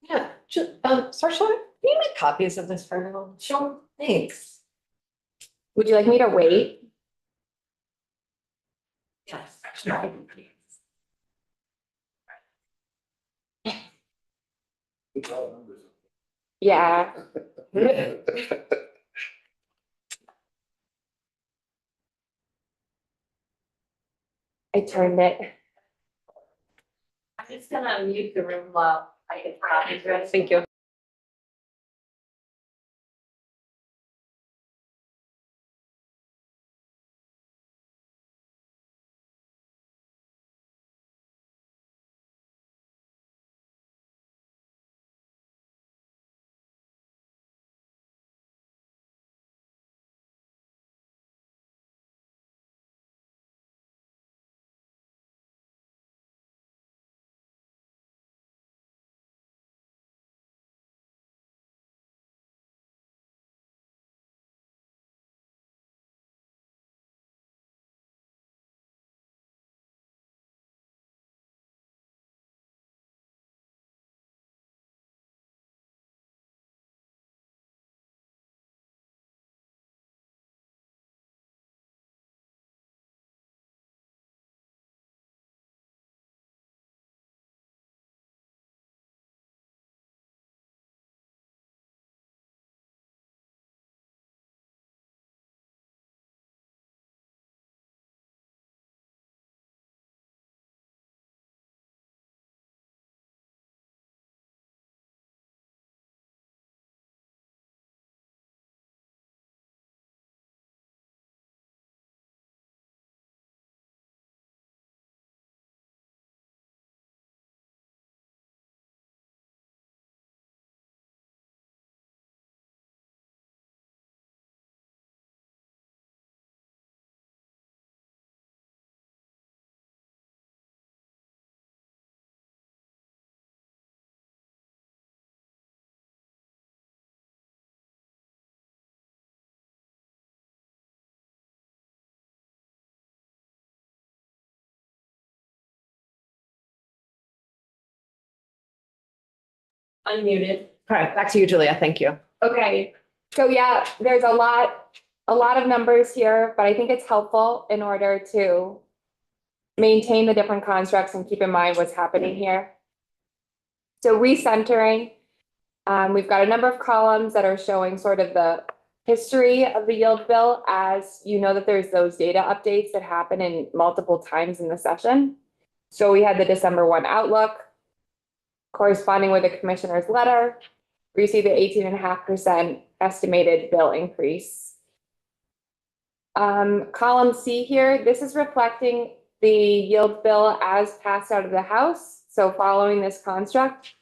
Yeah, Sarsha, can you make copies of this for everyone? Sure. Thanks. Would you like me to wait? Yes. Yeah. I turned it. I'm just gonna mute the room while I get copies ready. Thank you. unmuted. All right, back to you, Julia. Thank you. Okay, so yeah, there's a lot of numbers here, but I think it's helpful in order to maintain the different constructs and keep in mind what's happening here. So recentering, we've got a number of columns that are showing sort of the history of the yield bill, as you know that there's those data updates that happen in multiple times in the session. So we had the December 1 outlook corresponding with the commissioner's letter. We see the 18.5% estimated bill increase. Column C here, this is reflecting the yield bill as passed out of the House, so following this construct.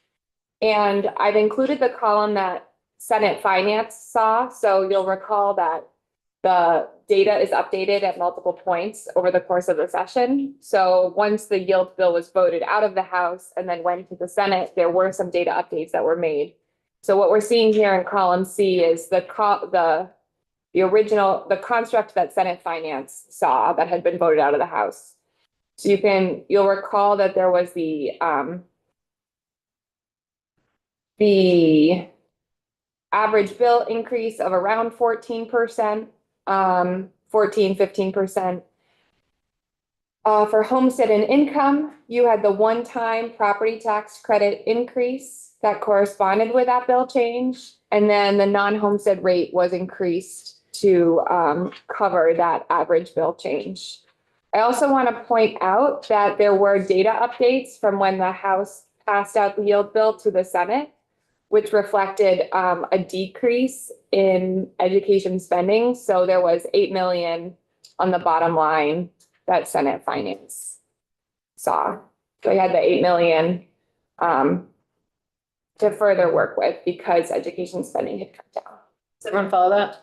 And I've included the column that Senate Finance saw, so you'll recall that the data is updated at multiple points over the course of the session. So once the yield bill was voted out of the House and then went to the Senate, there were some data updates that were made. So what we're seeing here in column C is the construct that Senate Finance saw that had been voted out of the House. So you'll recall that there was the average bill increase of around 14%, 15%. For homestead and income, you had the one-time property tax credit increase that corresponded with that bill change. And then the non-homestead rate was increased to cover that average bill change. I also want to point out that there were data updates from when the House passed out the yield bill to the Senate, which reflected a decrease in education spending. So there was 8 million on the bottom line that Senate Finance saw. So we had the 8 million to further work with because education spending had come down. Does everyone follow that?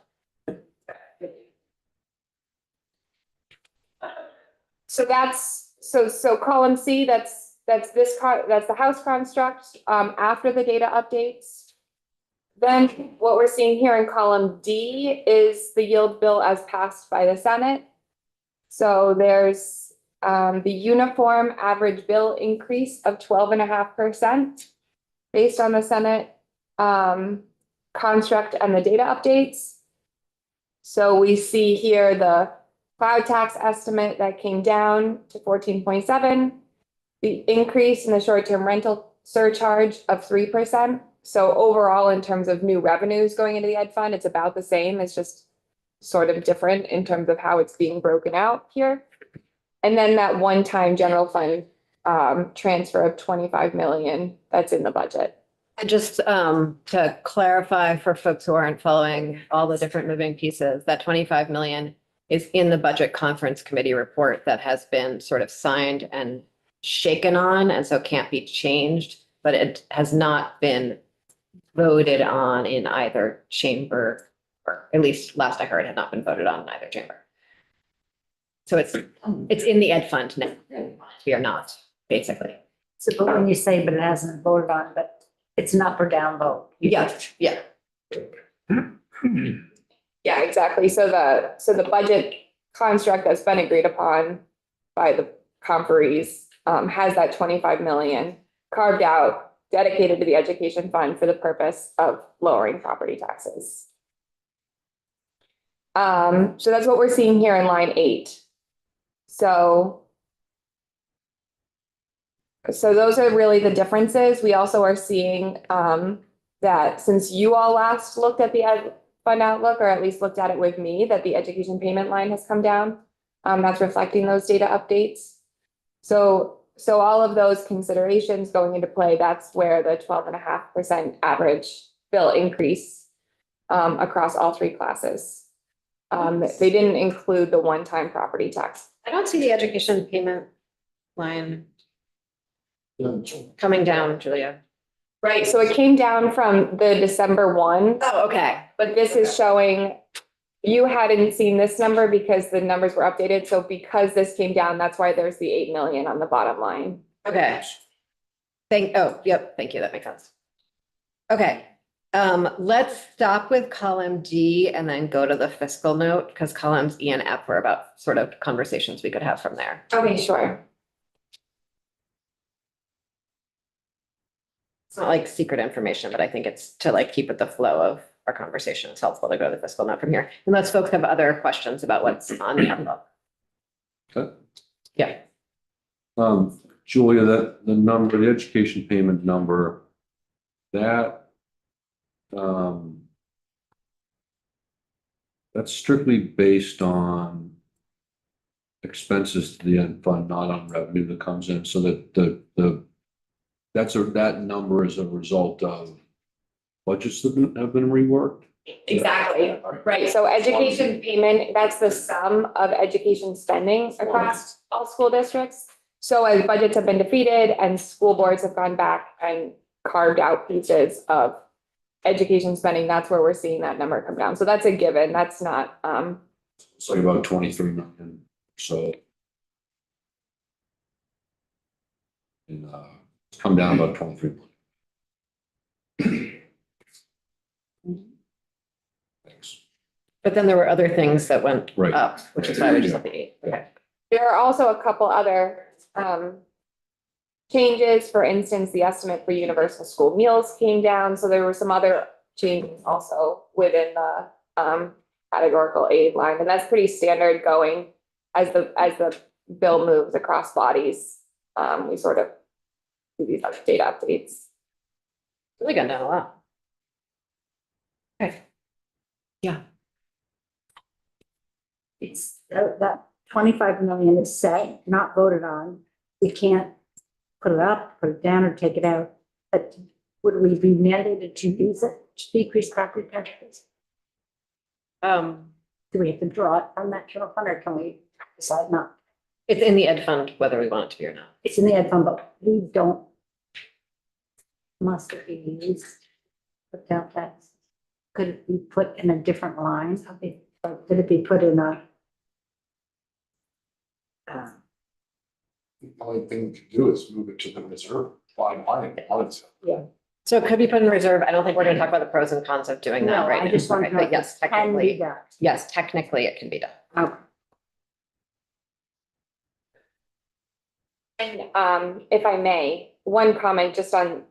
So so column C, that's the House construct after the data updates. Then what we're seeing here in column D is the yield bill as passed by the Senate. So there's the uniform average bill increase of 12.5% based on the Senate construct and the data updates. So we see here the cloud tax estimate that came down to 14.7, the increase in the short-term rental surcharge of 3%. So overall, in terms of new revenues going into the ed fund, it's about the same. It's just sort of different in terms of how it's being broken out here. And then that one-time general fund transfer of 25 million that's in the budget. And just to clarify for folks who aren't following all the different moving pieces, that 25 million is in the budget conference committee report that has been sort of signed and shaken on, and so can't be changed, but it has not been voted on in either chamber, or at least last I heard, had not been voted on in either chamber. So it's in the ed fund now. We are not, basically. So, but when you say, but it hasn't been voted on, but it's an up or down vote. Yeah. Yeah, exactly. So the budget construct that's been agreed upon by the conferees has that 25 million carved out, dedicated to the education fund for the purpose of lowering property taxes. So that's what we're seeing here in line 8. So those are really the differences. We also are seeing that since you all last looked at the ed fund outlook, or at least looked at it with me, that the education payment line has come down. That's reflecting those data updates. So all of those considerations going into play, that's where the 12.5% average bill increase across all 3 classes. They didn't include the one-time property tax. I don't see the education payment line coming down, Julia. Right, so it came down from the December 1, Oh, okay. but this is showing, you hadn't seen this number because the numbers were updated. So because this came down, that's why there's the 8 million on the bottom line. Okay. Thank you. That makes sense. Okay. Let's stop with column D and then go to the fiscal note, because columns E and F were about sort of conversations we could have from there. Okay, sure. It's not like secret information, but I think it's to like keep with the flow of our conversation. It's helpful to go to the fiscal note from here. Unless folks have other questions about what's on the envelope. Okay. Yeah. Julia, the number, the education payment number, that, that's strictly based on expenses to the end fund, not on revenue that comes in, so that that number is a result of budgets that have been reworked. Exactly, right. So education payment, that's the sum of education spending across all school districts. So as budgets have been defeated and school boards have gone back and carved out pieces of education spending, that's where we're seeing that number come down. So that's a given. That's not, It's like about 23 million, so. And, it's come down about 23 million. Thanks. But then there were other things that went Right. up, which is why we just have the 8. Okay. there are also a couple other, changes. For instance, the estimate for universal school meals came down. So there were some other changes also within the, categorical aid line. And that's pretty standard going as the bill moves across bodies. We sort of do these update updates. Really gone down a lot. Okay. It's, that 25 million is set, not voted on. We can't put it up, put it down, or take it out. But would we be mandated to use it to decrease property taxes? Do we have to draw it from that general fund, or can we decide not? It's in the ed fund, whether we want it to be or not. It's in the ed fund, but we don't. Must it be used? Put down tax? Could it be put in a different line? Or could it be put in a? The only thing to do is move it to the reserve line. So it could be put in reserve. I don't think we're gonna talk about the pros and cons of doing that No, right I now. just want Okay, to know. but yes, if it can be technically, done. yes, technically it can be done. Okay. And if I may, one comment just on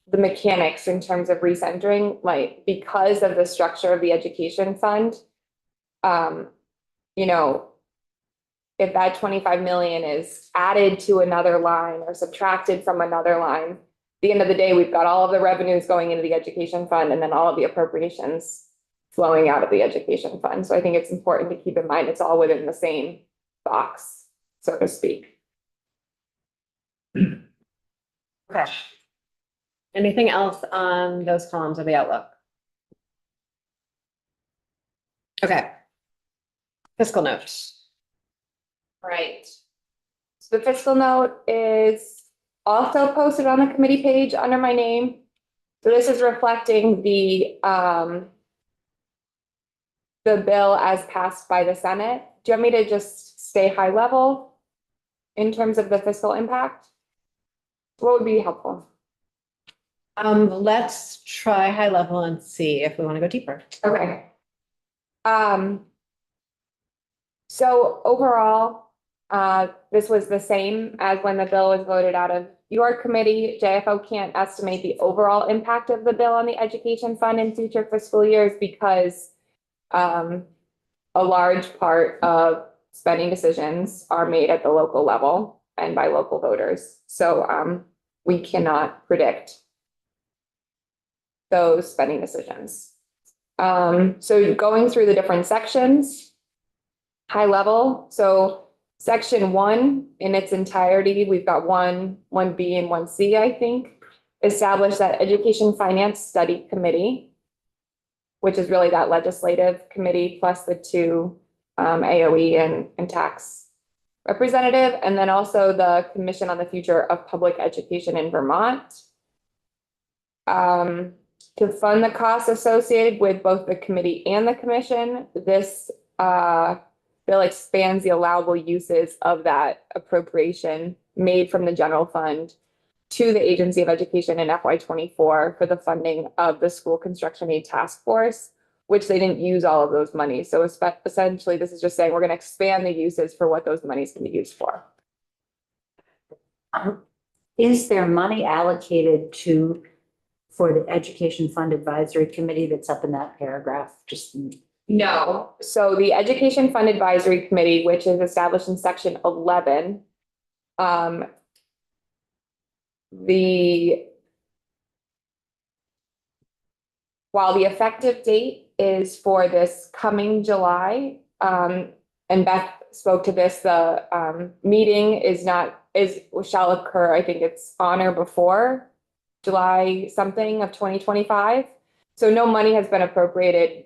the mechanics in terms of recentering, like because of the structure of the education fund. You know, if that 25 million is added to another line or subtracted from another line, at the end of the day, we've got all of the revenues going into the education fund and then all of the appropriations flowing out of the education fund. So I think it's important to keep in mind it's all within the same box, so to speak. Okay. Anything else on those columns of the outlook? Okay. Fiscal notes. Right. So the fiscal note is also posted on the committee page under my name. So this is reflecting the bill as passed by the Senate. Do you want me to just stay high level in terms of the fiscal impact? What would be helpful? Let's try high level and see if we want to go deeper. Okay. So overall, this was the same as when the bill was voted out of your committee. JFO can't estimate the overall impact of the bill on the education fund in future fiscal years because a large part of spending decisions are made at the local level and by local voters. So we cannot predict those spending decisions. So going through the different sections, high level. So section 1 in its entirety, we've got 1B and 1C, I think, establish that Education Finance Study Committee, which is really that legislative committee plus the 2 AOE and tax representative, and then also the Commission on the Future of Public Education in Vermont. To fund the costs associated with both the committee and the commission, this bill expands the allowable uses of that appropriation made from the general fund to the Agency of Education in FY24 for the funding of the School Construction Aid Task Force, which they didn't use all of those monies. So essentially, this is just saying we're going to expand the uses for what those monies can be used for. Is there money allocated to for the Education Fund Advisory Committee that's up in that paragraph? Just, No, so the Education Fund Advisory Committee, which is established in section 11. While the effective date is for this coming July, and Beth spoke to this, the meeting shall occur, I think it's on or before July something of 2025. So no money has been appropriated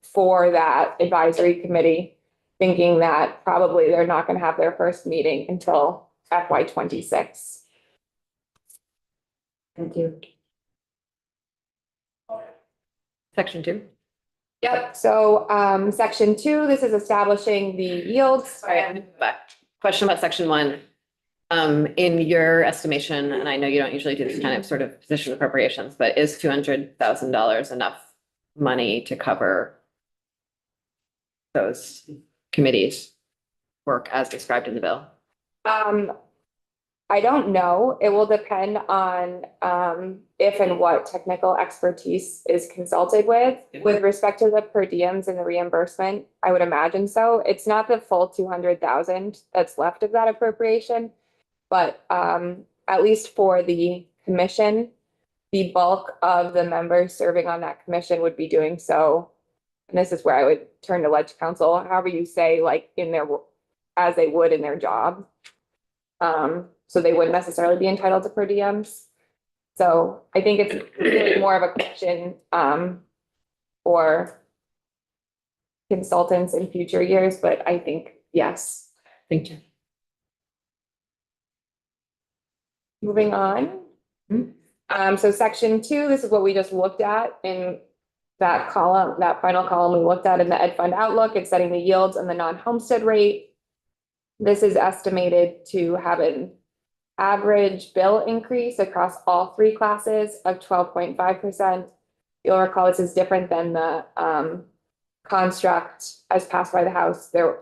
for that advisory committee, thinking that probably they're not going to have their first meeting until FY 26. thank you. Section 2. Yep, so section 2, this is establishing the yields. Sorry, I'm gonna go back. Question about section 1. In your estimation, and I know you don't usually do this kind of sort of position appropriations, but is $200,000 enough money to cover those committees' work as described in the bill? I don't know. It will depend on if and what technical expertise is consulted with. With respect to the per diems and the reimbursement, I would imagine so. It's not the full 200,000 that's left of that appropriation. But at least for the commission, the bulk of the members serving on that commission would be doing so. And this is where I would turn to ledge counsel, however you say, like in their, as they would in their job. So they wouldn't necessarily be entitled to per diems. So I think it's really more of a question for consultants in future years, but I think yes. Thank you. Moving on. So section 2, this is what we just looked at in that column, that final column we looked at in the Ed Fund Outlook. It's setting the yields and the non-homestead rate. This is estimated to have an average bill increase across all 3 classes of 12.5%. You'll recall this is different than the construct as passed by the House there,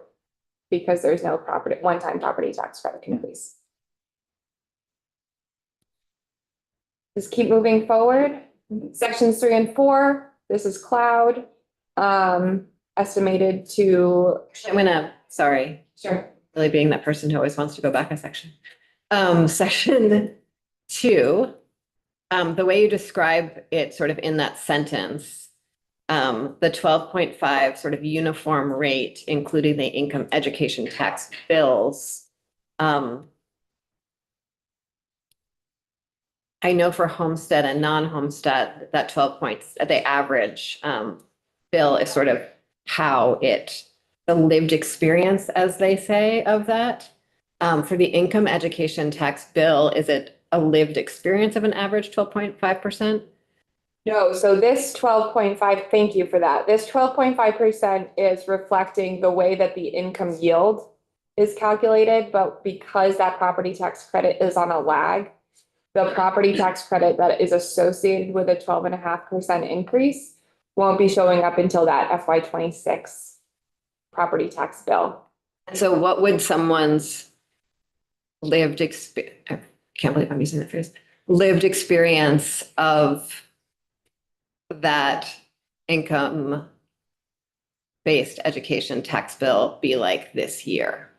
because there's no one-time property tax credit increase. Just keep moving forward. Sections 3 and 4, this is cloud, estimated to. I'm gonna, sorry, Sure. really being that person who always wants to go back a section. Section 2, the way you describe it sort of in that sentence, the 12.5 sort of uniform rate, including the income education tax bills. I know for homestead and non-homestead, that 12 points, the average bill is sort of how the lived experience, as they say, of that. For the income education tax bill, is it a lived experience of an average 12.5%? No, so this 12.5, thank you for that. This 12.5% is reflecting the way that the income yield is calculated, but because that property tax credit is on a lag, the property tax credit that is associated with a 12.5% increase won't be showing up until that FY 26 property tax bill. So what would someone's lived experience, I can't believe I'm using that phrase, lived experience of that income-based education tax bill be like this year?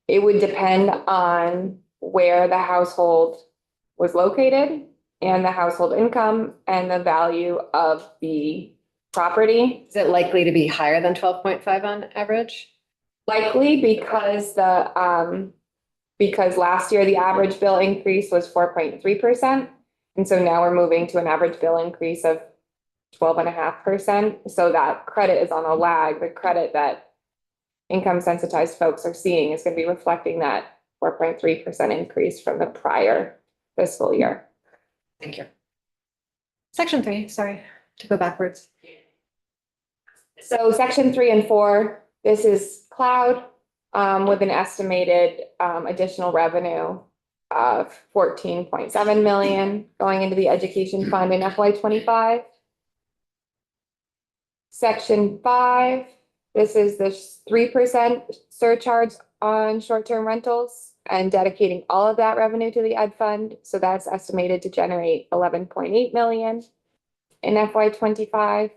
It would depend on where the household was located and the household income and the value of the property. Is it likely to be higher than 12.5 on average? Likely because because last year the average bill increase was 4.3%. And so now we're moving to an average bill increase of 12.5%. So that credit is on a lag. The credit that income sensitized folks are seeing is going to be reflecting that 4.3% increase from the prior fiscal year. Thank you. Section 3, sorry, to go backwards. So section 3 and 4, this is cloud with an estimated additional revenue of 14.7 million going into the education fund in FY 25. Section 5, this is the 3% surcharge on short-term rentals and dedicating all of that revenue to the ed fund. So that's estimated to generate 11.8 million in FY 25.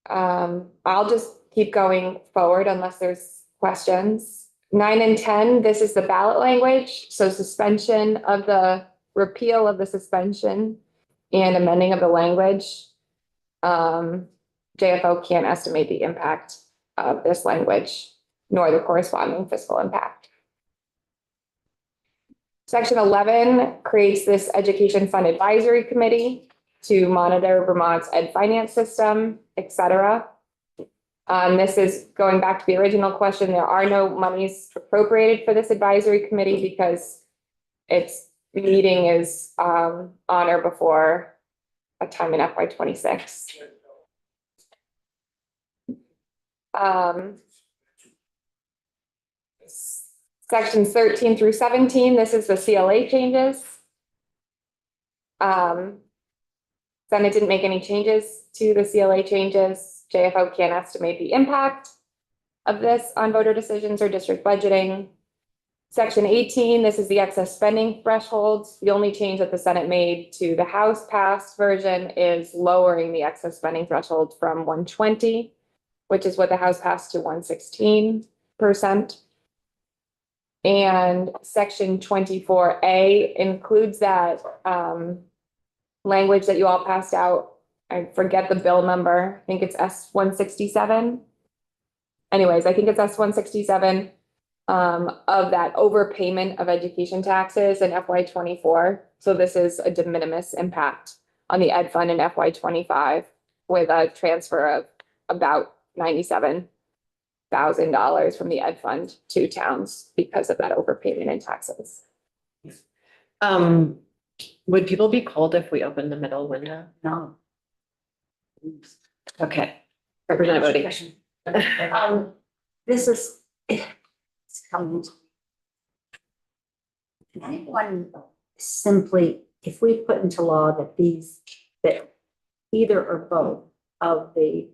I'll just keep going forward unless there's questions. 9 and 10, this is the ballot language. So suspension of the repeal of the suspension and amending of the language. JFO can't estimate the impact of this language, nor the corresponding fiscal impact. Section 11 creates this Education Fund Advisory Committee to monitor Vermont's ed finance system, et cetera. This is going back to the original question. There are no monies appropriated for this advisory committee because its meeting is on or before a time in FY 26. Sections 13 through 17, this is the CLA changes. Senate didn't make any changes to the CLA changes. JFO can't estimate the impact of this on voter decisions or district budgeting. Section 18, this is the excess spending thresholds. The only change that the Senate made to the House passed version is lowering the excess spending threshold from 120, which is what the House passed, to 116%. And section 24A includes that language that you all passed out. I forget the bill number. I think it's S-167. Anyways, I think it's S-167 of that overpayment of education taxes in FY 24. So this is a de minimis impact on the ed fund in FY 25 with a transfer of about $97,000 from the ed fund to towns because of that overpayment in taxes. Would people be cold if we opened the middle window? No. Okay. Representative Bodie. This is, it's coming. Can anyone simply, if we put into law that that either or both of the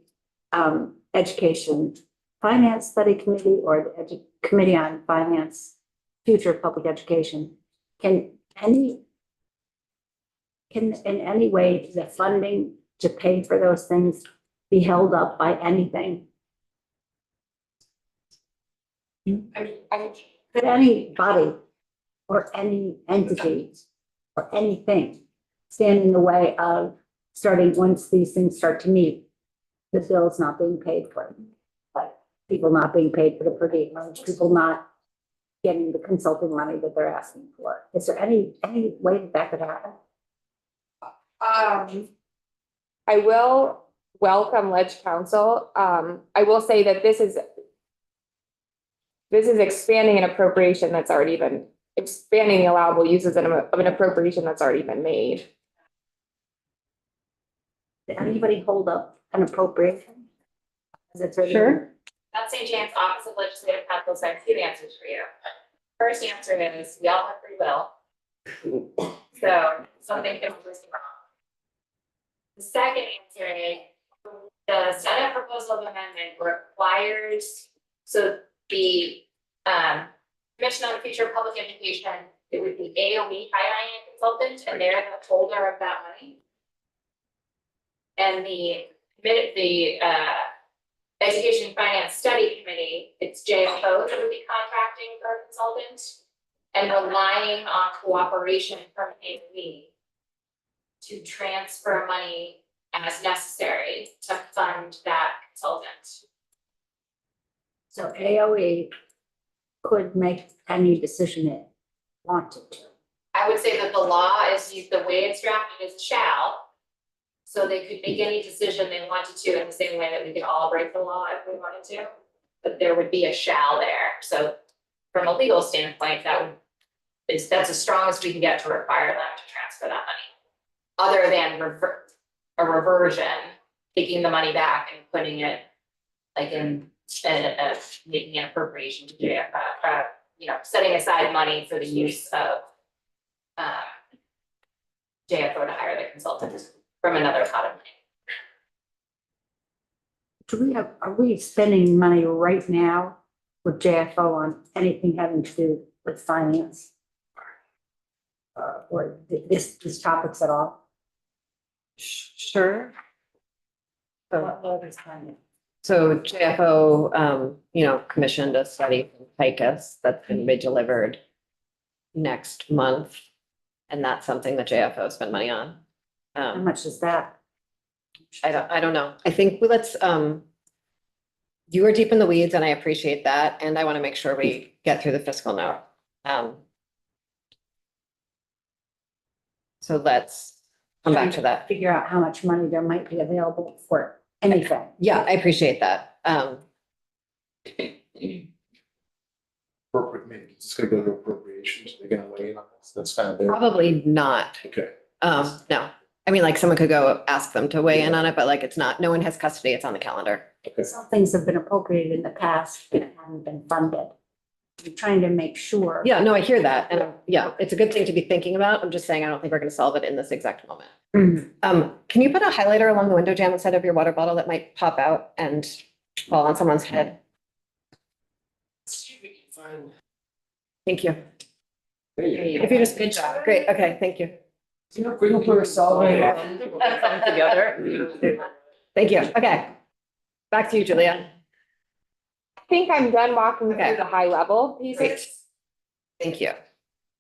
Education Finance Study Committee or the Committee on Finance, Future of Public Education, can in any way the funding to pay for those things be held up by anything? Could any body or any entity or anything stand in the way of starting, once these things start to meet, the bills not being paid for, like people not being paid for the per diem, people not getting the consulting money that they're asking for? Is there any way that could happen? I will welcome Ledge Council. I will say that this is expanding an appropriation that's already been, expanding the allowable uses of an appropriation that's already been made. Did anybody hold up an appropriation? Sure. That's St. James Office of Legislative Counsel has two answers for you. First answer is we all have free will. So something can be wrong. The second answer is the Senate proposal of amendment requires, so the Commission on the Future of Public Education, it would be AOE hiring a consultant, and they're the holder of that money. And the Education Finance Study Committee, it's JFO that would be contracting for a consultant and relying on cooperation from AOE to transfer money as necessary to fund that consultant. So AOE could make any decision it wanted to. I would say that the law is, the way it's drafted is shall. So they could make any decision they wanted to, in the same way that we could all break the law if we wanted to. But there would be a shall there. So from a legal standpoint, that's as strong as we can get to require them to transfer that money. Other than a reversion, taking the money back and putting it like in making an appropriation to JFO, setting aside money for the use of JFO to hire the consultant from another pot of are we spending money right now with JFO on anything having to do with finance? Or these topics at all? Sure. What is finance? So JFO, commissioned a study from Ficus that's going to be delivered next month. And that's something that JFO spent money on. How much is that? I don't know. I think let's, you are deep in the weeds and I appreciate that. And I want to make sure we get through the fiscal note. So let's come back to that. Figure out how much money there might be available for anything. Yeah, I appreciate that. Appropriate, maybe it's just gonna go to appropriations, they're gonna weigh in on this, that's kind of their. Probably not. Okay. No. I mean, like someone could go ask them to weigh in on it, but like it's not, no one has custody. It's on the calendar. Some things have been appropriated in the past and haven't been funded. I'm trying to make sure. Yeah, no, I hear that. And yeah, it's a good thing to be thinking about. I'm just saying, I don't think we're going to solve it in this exact moment. Mhm. Can you put a highlighter along the window jam instead of your water bottle that might pop out and fall on someone's head? Thank you. If you just, good job. Great. Okay, thank you. We're solving. Together. Thank you. Okay. Back to you, Julia. I think I'm done walking Okay. through the high level pieces. Great. Thank you.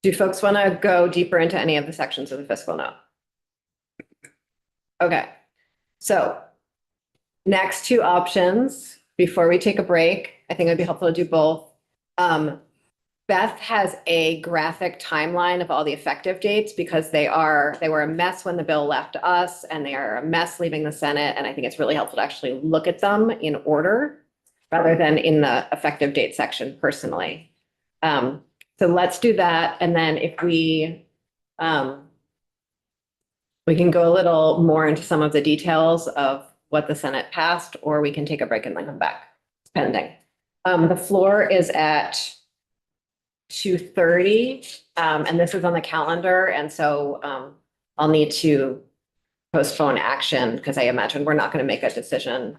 Do folks want to go deeper into any of the sections of the fiscal note? Okay, so next two options, before we take a break, I think it'd be helpful to do both. Beth has a graphic timeline of all the effective dates because they were a mess when the bill left us and they are a mess leaving the Senate. And I think it's really helpful to actually look at them in order rather than in the effective date section personally. So let's do that. And then if we can go a little more into some of the details of what the Senate passed, or we can take a break and then come back, pending. The floor is at 2:30, and this is on the calendar. And so I'll need to postpone action because I imagine we're not going to make a decision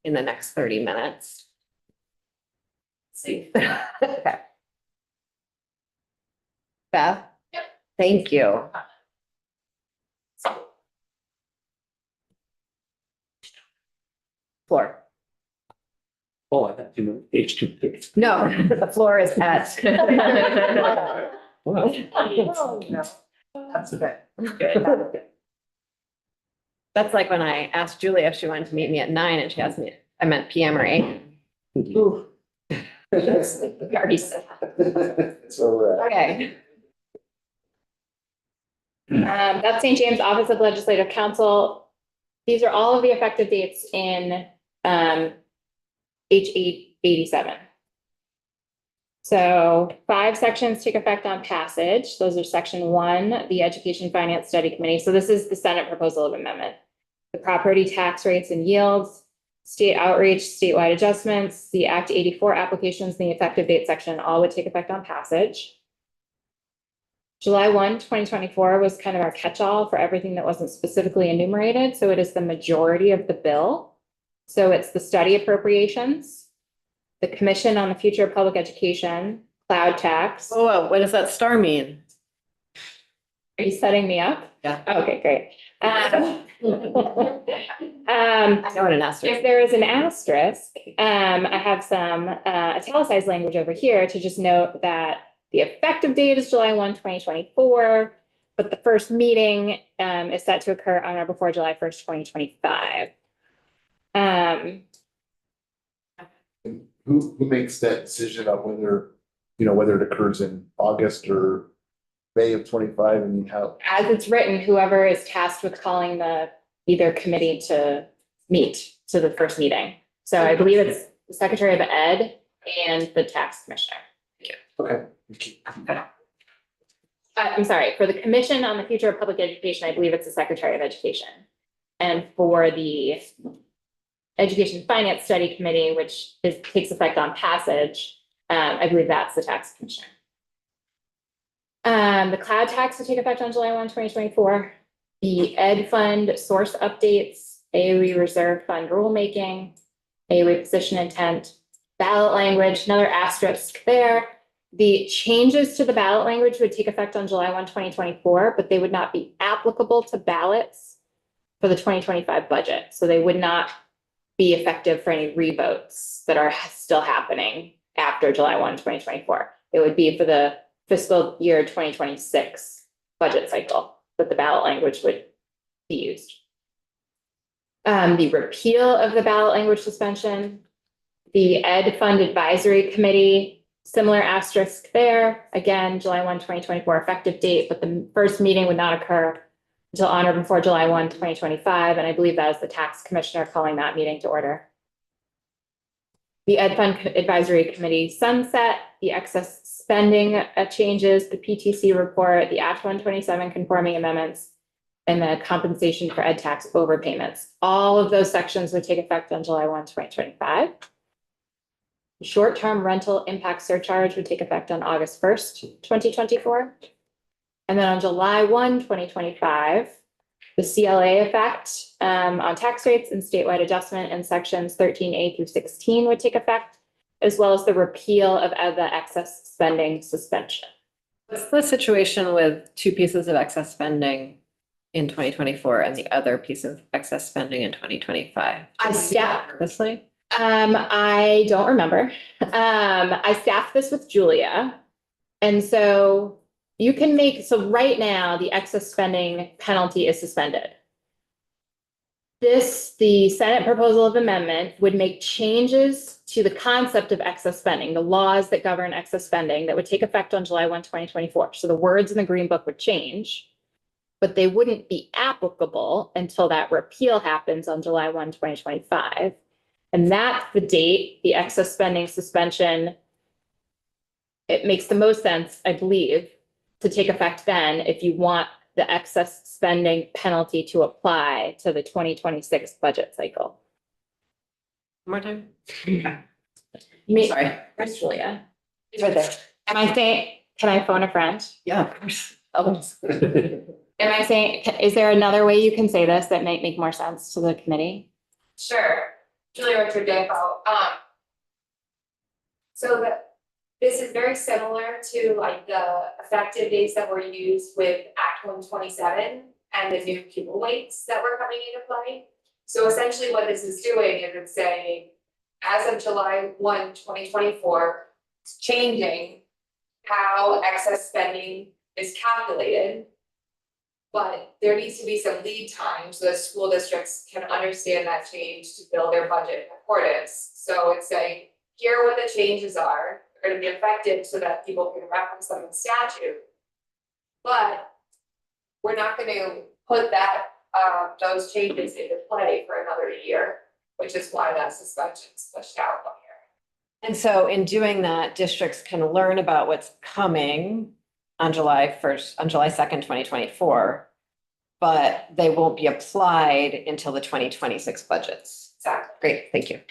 in the next 30 minutes. See. Okay. Beth? Yep. Thank you. Floor. Oh, I thought you meant H2. No, the floor is at. That's good. That's like when I asked Julia if she wanted to meet me at 9 and she asked me, I meant PM or AM. Ooh. Already said that. So, Okay. That's St. James Office of Legislative Counsel. These are all of the effective dates in H887. So 5 sections take effect on passage. Those are section 1, the Education Finance Study Committee. So this is the Senate proposal of amendment. The property tax rates and yields, state outreach, statewide adjustments, the Act 84 applications, and the effective date section all would take effect on passage. July 1, 2024 was kind of our catch-all for everything that wasn't specifically enumerated. So it is the majority of the bill. So it's the study appropriations, the Commission on the Future of Public Education, cloud tax. Whoa, what does that star mean? Are you setting me up? Yeah. Okay, great. I know what an asterisk. If there is an asterisk, I have some italicized language over here to just note that the effective date is July 1, 2024, but the first meeting is set to occur on or before July 1st, 2025. Who makes that decision on whether it occurs in August or May of 25 and how? As it's written, whoever is tasked with calling the either committee to meet to the first meeting. So I believe it's the Secretary of Ed and the Tax Commissioner. Okay. I'm sorry, for the Commission on the Future of Public Education, I believe it's the Secretary of Education. And for the Education Finance Study Committee, which takes effect on passage, I believe that's the Tax Commissioner. The cloud tax will take effect on July 1, 2024. The Ed Fund source updates, AOE Reserve Fund rulemaking, a reposition intent. Ballot language, another asterisk there. The changes to the ballot language would take effect on July 1, 2024, but they would not be applicable to ballots for the 2025 budget. So they would not be effective for any revotes that are still happening after July 1, 2024. It would be for the fiscal year 2026 budget cycle that the ballot language would be used. The repeal of the ballot language suspension, the Ed Fund Advisory Committee, similar asterisk there. Again, July 1, 2024 effective date, but the first meeting would not occur until on or before July 1, 2025. And I believe that is the tax commissioner calling that meeting to order. The Ed Fund Advisory Committee sunset, the excess spending changes, the PTC report, the Act 127 conforming amendments, and the compensation for ed tax overpayments. All of those sections would take effect on July 1, 2025. The short-term rental impact surcharge would take effect on August 1st, 2024. And then on July 1, 2025, the CLA effect on tax rates and statewide adjustment in sections 13A through 16 would take effect, as well as the repeal of the excess spending suspension. What's the situation with two pieces of excess spending in 2024 and the other piece of excess spending in 2025? Purposely? I don't remember. I staffed this with Julia. And so you can make, so right now, the excess spending penalty is suspended. The Senate proposal of amendment would make changes to the concept of excess spending, the laws that govern excess spending that would take effect on July 1, 2024. So the words in the Green Book would change, but they wouldn't be applicable until that repeal happens on July 1, 2025. And that's the date, the excess spending suspension. It makes the most sense, I believe, to take effect then if you want the excess spending penalty to apply to the 2026 budget cycle. One more time? Sorry, where's Julia? It's right there. Am I saying, can I phone a friend? Yeah, of course. Am I saying, is there another way you can say this that might make more sense to the committee? Sure, Julia Richard Danko. So this is very similar to like the effective dates that were used with Act 127 and the new pupil weights that were coming into play. So essentially what this is doing is it's saying, as of July 1, 2024, it's changing how excess spending is calculated. But there needs to be some lead time so that school districts can understand that change to build their budget in accordance. So it's saying, here are what the changes are going to be effective so that people can reference them in statute. But we're not going to put that those changes into play for another year, which is why that suspension's pushed out one year. And so in doing that, districts can learn about what's coming on July 1st, on July 2nd, 2024, but they won't be applied until the 2026 budgets. Exactly. Great, thank you.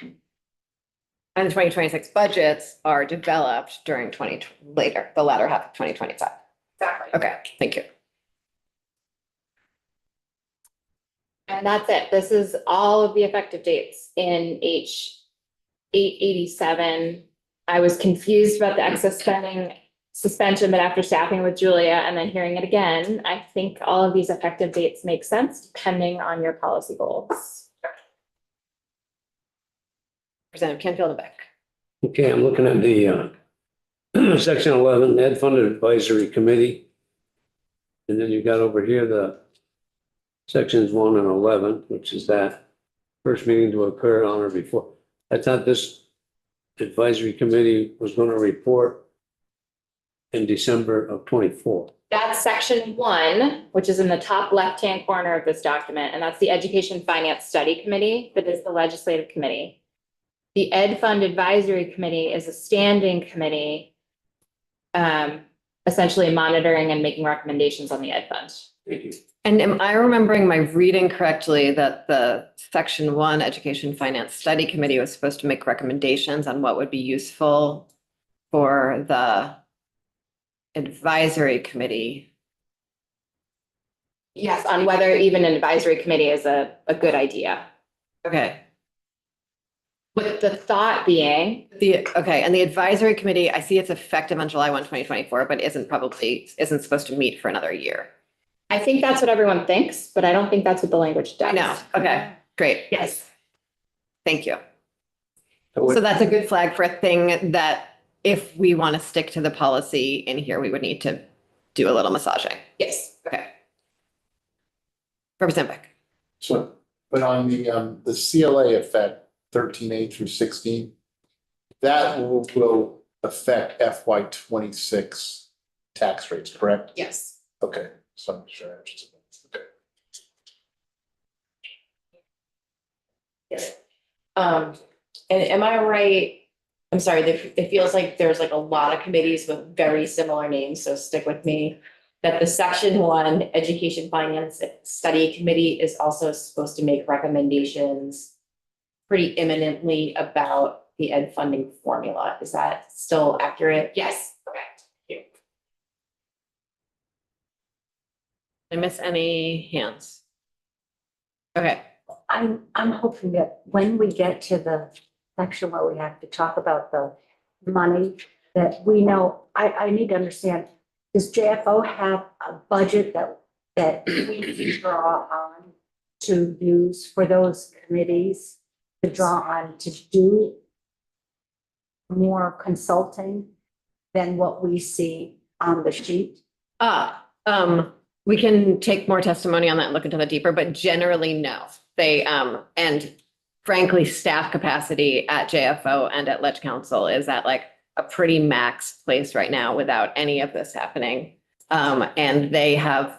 And the 2026 budgets are developed during the latter half of 2025. Exactly. Okay, thank you. And that's it. This is all of the effective dates in H 887. I was confused about the excess spending suspension, but after staffing with Julia and then hearing it again, I think all of these effective dates make sense depending on your policy goals. Representative Canfield and Beck. Okay, I'm looking at the section 11, Ed Funded Advisory Committee. And then you got over here the sections 1 and 11, which is that first meeting to occur on or before. I thought this advisory committee was going to report in December of 24. That's section 1, which is in the top left-hand corner of this document, and that's the Education Finance Study Committee that is the legislative committee. The Ed Fund Advisory Committee is a standing committee, essentially monitoring and making recommendations on the Ed Fund. Thank you. And am I remembering my reading correctly that the section 1 Education Finance Study Committee was supposed to make recommendations on what would be useful for the advisory committee? Yes, on whether even an advisory committee is a good idea. Okay. With the thought being, Okay, and the advisory committee, I see it's effective on July 1, 2024, but isn't supposed to meet for another year. I think that's what everyone thinks, but I don't think that's what the language does. I know, okay, great. Yes. Thank you. So that's a good flag for a thing that if we want to stick to the policy in here, we would need to do a little massaging. Yes. Okay. Representative Beck. So, but on the CLA effect, 13A through 16, that will affect FY 26 tax rates, correct? Yes. Okay, so I'm sure I understand. Okay. Yes. And am I right? I'm sorry, it feels like there's like a lot of committees with very similar names, so stick with me. That the section 1 Education Finance Study Committee is also supposed to make recommendations pretty imminently about the ed funding formula. Is that still accurate? Yes. Correct. Did I miss any hands? Okay, I'm hoping that when we get to the section where we have to talk about the money, that we know, I need to understand, does JFO have a budget that we draw on to use for those committees to draw on to do more consulting than what we see on the sheet? we can take more testimony on that and look into that deeper, but generally, no. They, and frankly, staff capacity at JFO and at Ledge Council is at like a pretty max place right now without any of this happening. And they have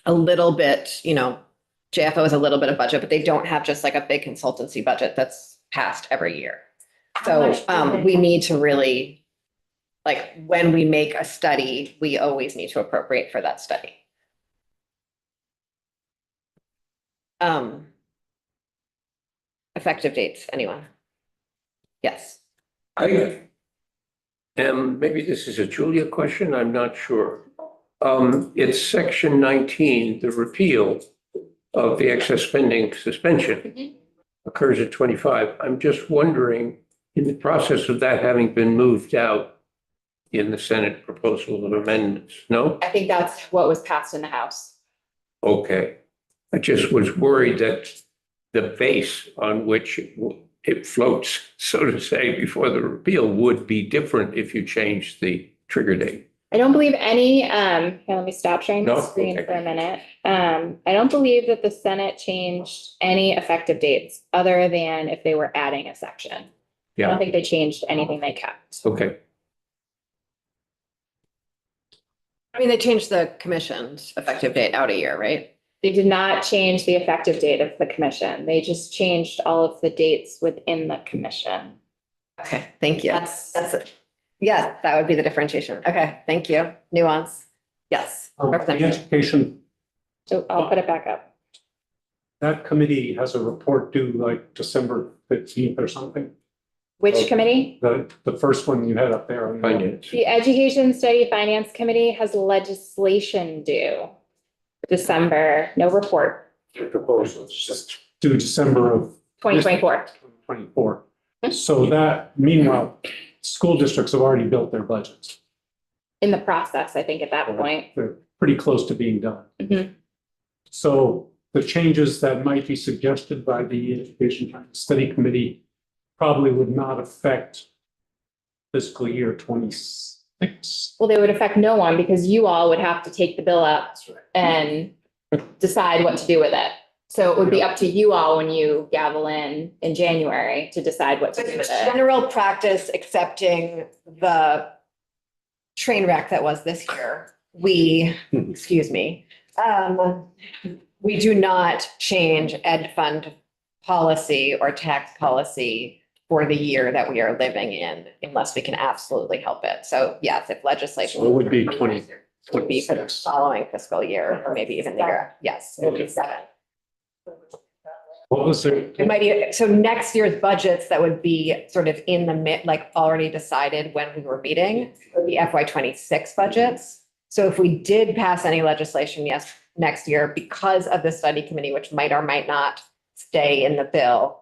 a little bit, JFO has a little bit of budget, but they don't have just like a big consultancy budget that's passed every year. So, we need to really, like, when we make a study, we always need to appropriate for that study. Effective dates, anyone? Yes. Maybe this is a Julia question, I'm not sure. It's section 19, the repeal of the excess spending suspension occurs at 25. I'm just wondering, in the process of that having been moved out in the Senate proposal of amendments, no? I think that's what was passed in the House. Okay. I just was worried that the base on which it floats, so to say, before the repeal would be different if you changed the trigger date. I don't believe any, here, let me stop sharing the No? screen Okay. for a minute. I don't believe that the Senate changed any effective dates other than if they were adding a section. I Yeah, don't think they changed anything they kept. okay. I mean, they changed the commission's effective date out a year, right? They did not change the effective date of the commission. They just changed all of the dates within the commission. Okay, thank you. That's- That's it. Yes, that would be the differentiation. Okay, thank you. Nuance. Yes. The Representative. education, So I'll put it back up. that committee has a report due like December 15th or something. Which committee? The first one you had up there. on the- Finance. The Education Study Finance Committee has legislation due December, no report, Proposals due December of 2024. 24. So that, meanwhile, school districts have already built their budgets. In the process, I think at that point. They're pretty close to being done. Mhm. So the changes that might be suggested by the Education Study Committee probably would not affect fiscal year 26. Well, they would affect no one because you all would have to take the bill up and decide what to do with it. So it would be up to you all when you gavel in January to decide what to do with it. General practice, accepting the train wreck that was this year, excuse me, we do not change ed fund policy or tax policy for the year that we are living in unless we can absolutely help it. So yes, if legislation. So it would be 20. Would be for the following fiscal year or maybe even the year. Yes, it would be 7. What was it? It might be, so next year's budgets that would be sort of in the like already decided when we were meeting would be FY 26 budgets. So if we did pass any legislation, yes, next year, because of the study committee, which might or might not stay in the bill,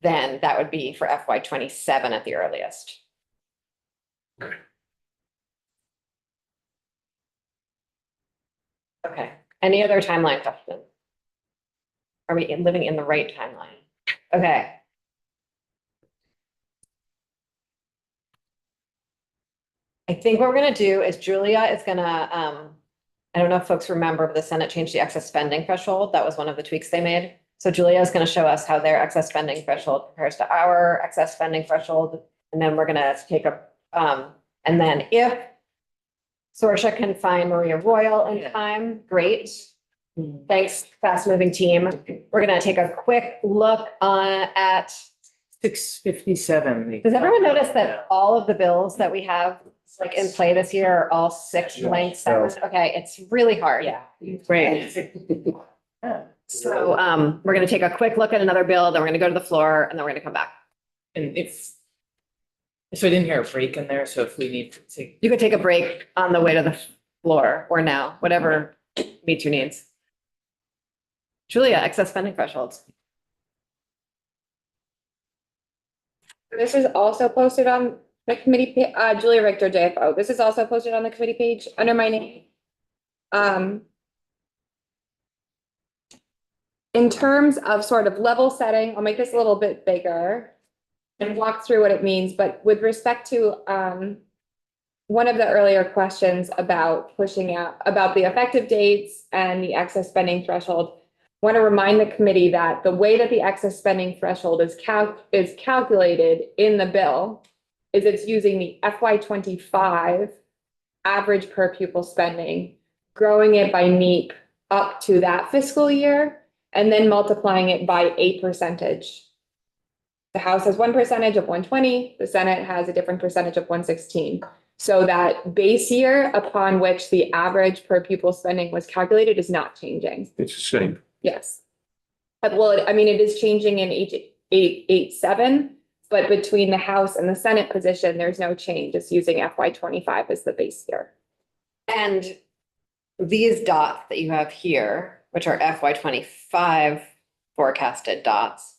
then that would be for FY 27 at the earliest. Okay, any other timeline questions? Are we living in the right timeline? Okay. I think what we're gonna do is Julia is gonna, I don't know if folks remember, but the Senate changed the excess spending threshold. That was one of the tweaks they made. So Julia is gonna show us how their excess spending threshold compares to our excess spending threshold. And then we're gonna take a, and then if Sorsha can find Maria Royal in time, great. Thanks, fast moving team. We're gonna take a quick look at, 657. does everyone notice that all of the bills that we have like in play this year are all 6.7? Okay, it's really hard. Yeah, great. So we're gonna take a quick look at another bill, then we're gonna go to the floor, and then we're gonna come back. And so I didn't hear a break in there, so if we need to take. You could take a break on the way to the floor or now, whatever meets your needs. Julia, excess spending thresholds. This is also posted on the committee, Julia Richter, JFO. This is also posted on the committee page under my name. In terms of sort of level setting, I'll make this a little bit bigger and walk through what it means, but with respect to one of the earlier questions about pushing out, about the effective dates and the excess spending threshold, I want to remind the committee that the way that the excess spending threshold is calculated in the bill is it's using the FY 25 average per pupil spending, growing it by NEEP up to that fiscal year, and then multiplying it by a percentage. The House has one percentage of 120, the Senate has a different percentage of 116. So that base year upon which the average per pupil spending was calculated is not changing. It's the same. Yes. Well, I mean, it is changing in H887, but between the House and the Senate position, there's no change. It's using FY 25 as the base year. And these dots that you have here, which are FY 25 forecasted dots,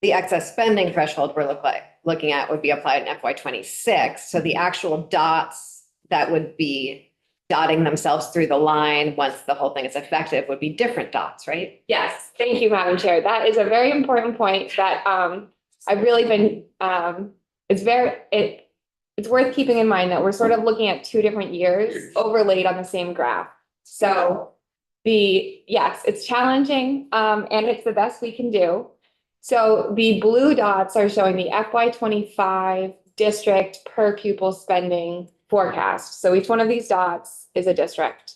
the excess spending threshold we're looking at would be applied in FY 26. So the actual dots that would be dotting themselves through the line once the whole thing is effective would be different dots, right? Yes, thank you, Madam Chair. That is a very important point that I've really been, it's worth keeping in mind that we're sort of looking at 2 different years overlaid on the same graph. So yes, it's challenging and it's the best we can do. So the blue dots are showing the FY 25 district per pupil spending forecast. So each one of these dots is a district.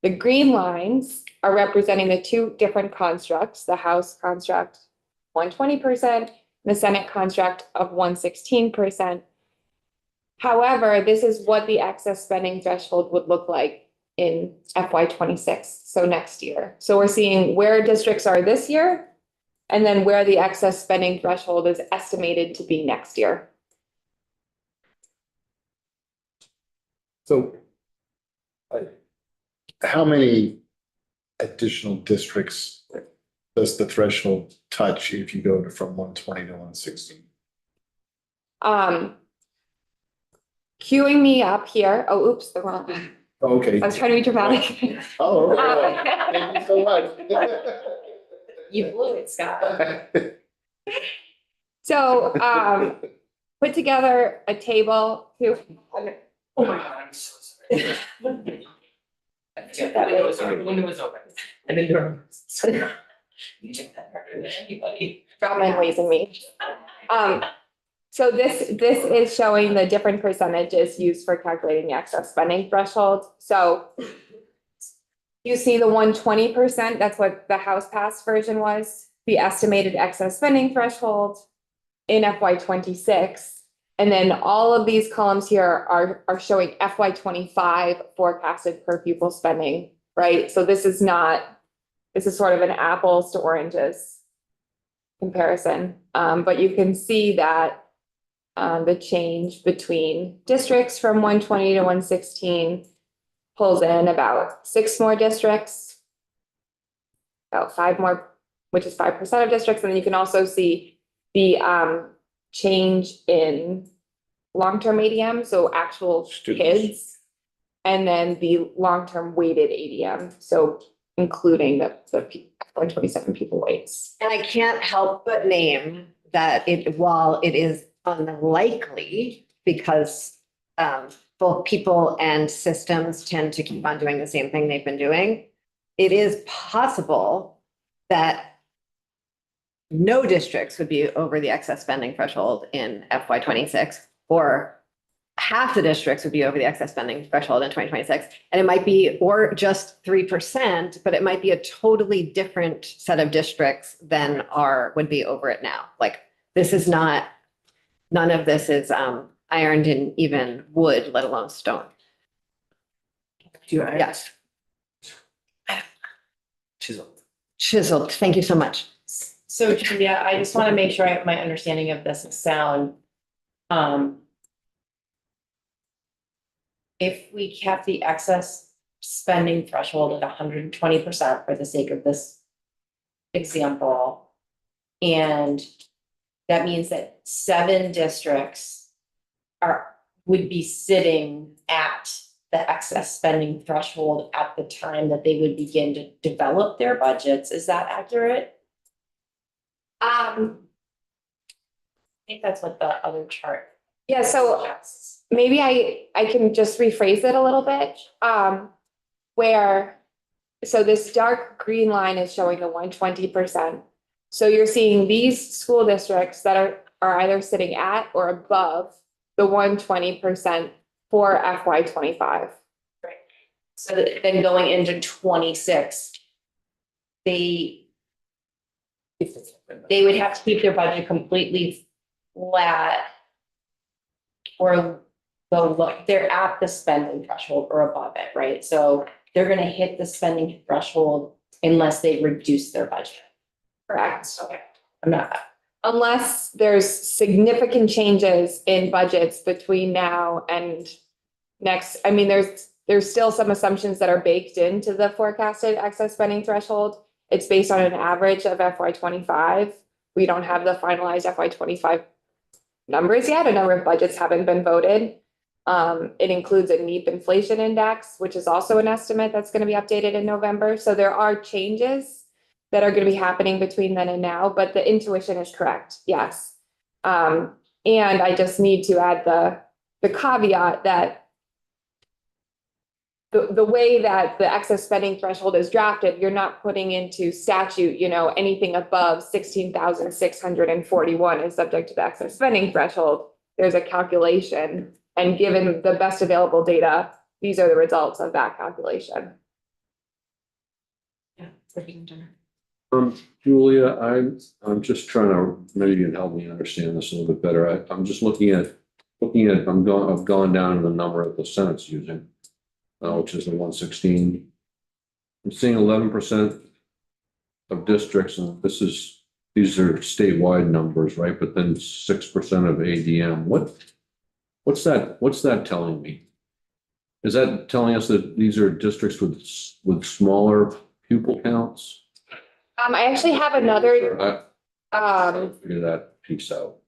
The green lines are representing the 2 different constructs, the House construct 120%, the Senate construct of 116%. However, this is what the excess spending threshold would look like in FY 26, so next year. So we're seeing where districts are this year and then where the excess spending threshold is estimated to be next year. So how many additional districts does the threshold touch if you go from 120 to 116? Queuing me up here. Oh, oops, the wrong one. Oh, okay. I was trying to be dramatic. Oh, okay. Thank you so much. You blew it, Scott. So, put together a table to. Oh my God, I'm so sorry. The window was open. And then door. You did that harder than anybody. Drop my ways in me. So this is showing the different percentages used for calculating the excess spending threshold. So you see the 120%, that's what the House passed version was, the estimated excess spending threshold in FY 26. And then all of these columns here are showing FY 25 forecasted per pupil spending, right? So this is sort of an apples to oranges comparison. But you can see that the change between districts from 120 to 116 pulls in about 6 more districts. about 5 more, which is 5% of districts. And then you can also see the change in long-term ADM, so actual kids. And then the long-term weighted ADM, so including the FY27 people weights. And I can't help but name that while it is unlikely, because both people and systems tend to keep on doing the same thing they've been doing, it is possible that no districts would be over the excess spending threshold in FY26, or half the districts would be over the excess spending threshold in 2026. And it might be, or just 3%, but it might be a totally different set of districts than would be over it now. Like, this is not, none of this is ironed in even wood, let alone stone. Yes. Chiseled. Thank you so much. So Julia, I just want to make sure I have my understanding of this is sound. If we kept the excess spending threshold at 120% for the sake of this example, and that means that 7 districts would be sitting at the excess spending threshold at the time that they would begin to develop their budgets. Is that accurate? I think that's what the other chart Yeah, so suggests. maybe I can just rephrase it a little bit, so this dark green line is showing the 120%. So you're seeing these school districts that are either sitting at or above the 120% for FY25. Right. So then going into 26, they would have to keep their budget completely flat or they're at the spending threshold or above it, right? So they're gonna hit the spending threshold unless they reduce their budget. Correct. Okay, I'm not. Unless there's significant changes in budgets between now and next. I mean, there's still some assumptions that are baked into the forecasted excess spending threshold. It's based on an average of FY25. We don't have the finalized FY25 numbers yet. A number of budgets haven't been voted. It includes a NEEP inflation index, which is also an estimate that's going to be updated in November. So there are changes that are going to be happening between then and now, but the intuition is correct. Yes. And I just need to add the caveat that the way that the excess spending threshold is drafted, you're not putting into statute, anything above 16,641 is subject to the excess spending threshold. There's a calculation, and given the best available data, these are the results of that calculation. Julia, I'm just trying to, maybe you can help me understand this a little bit better. I'm just looking at, I've gone down to the number that the Senate's using, which is the 116. I'm seeing 11% of districts, and these are statewide numbers, right? But then 6% of ADM. What's that telling me? Is that telling us that these are districts with smaller pupil counts? I actually have another, Figure that piece out.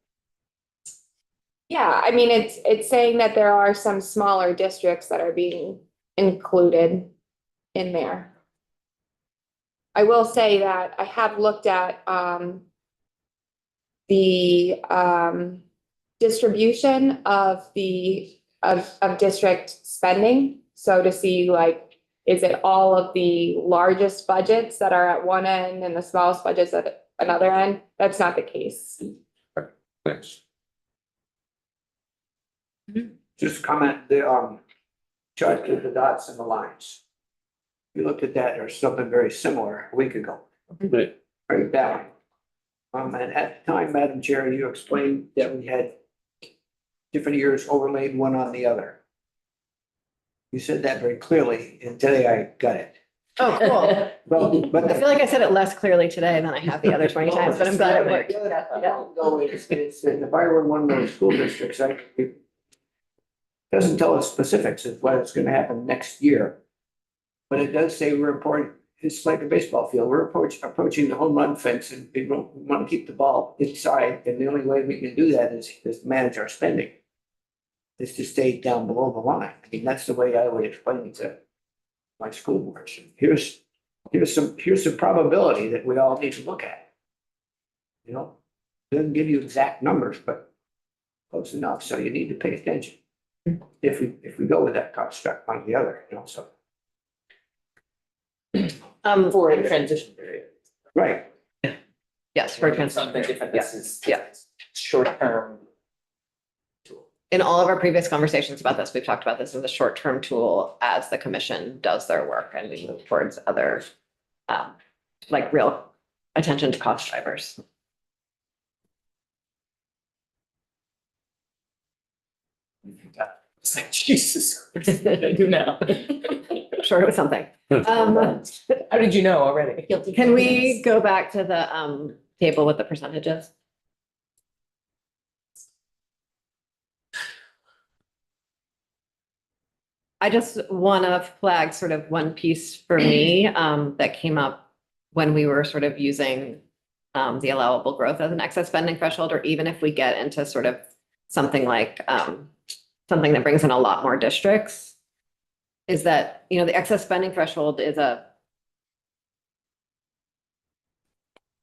yeah, I mean, it's saying that there are some smaller districts that are being included in there. I will say that I have looked at the distribution of district spending. So to see, like, is it all of the largest budgets that are at one end and the smallest budgets at another end? That's not the case. Thanks. Just comment, the chart with the dots and the lines. We looked at that, there's something very similar a week ago. Right. Right down. And at the time, Madam Chair, you explained that we had different years overlaid one on the other. You said that very clearly, and today I got it. Oh, cool. Well, but I feel like I said it less clearly today than I have the other 20 times, but I'm glad it worked. No, it's, if I were one of those school districts, it doesn't tell us specifics of what is gonna happen next year. But it does say we're it's like a baseball field. We're approaching the home run fence and we want to keep the ball inside. And the only way we can do that is manage our spending. Is to stay down below the line. I mean, that's the way I would explain it to my school boards. Here's some probability that we all need to look at. You know, doesn't give you exact numbers, but close enough. So you need to pay attention. If we go with that construct on the other, you know, so. For a transition period. Right. Yes, for transition. Something different, this is. Yeah. Short-term. In all of our previous conversations about this, we've talked about this as a short-term tool as the commission does their work and we move towards other, like real attention to cost drivers. It's like, Jesus, what did I do now? Sure, it was something. How did you know already? Can we go back to the table with the percentages? I just want to flag sort of one piece for me that came up when we were sort of using the allowable growth as an excess spending threshold, or even if we get into sort of something like something that brings in a lot more districts, is that, you know, the excess spending threshold is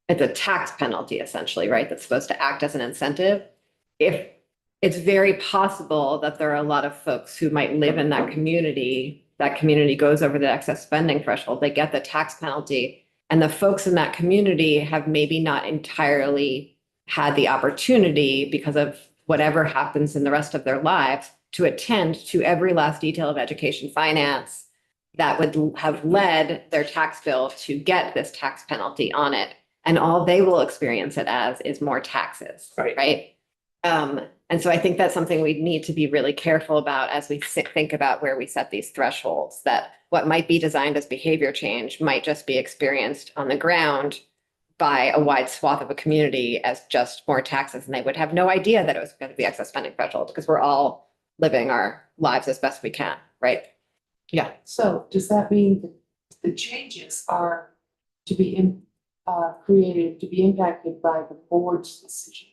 it's a tax penalty essentially, right? That's supposed to act as an incentive. If it's very possible that there are a lot of folks who might live in that community goes over the excess spending threshold, they get the tax penalty, and the folks in that community have maybe not entirely had the opportunity because of whatever happens in the rest of their lives to attend to every last detail of education finance that would have led their tax bill to get this tax penalty on it. And all they will experience it as is more taxes, right? And so I think that's something we need to be really careful about as we think about where we set these thresholds, that what might be designed as behavior change might just be experienced on the ground by a wide swath of a community as just more taxes. And they would have no idea that it was going to be excess spending threshold because we're all living our lives as best we can, right? Yeah. So does that mean that the changes are to be created, to be impacted by the board's decision?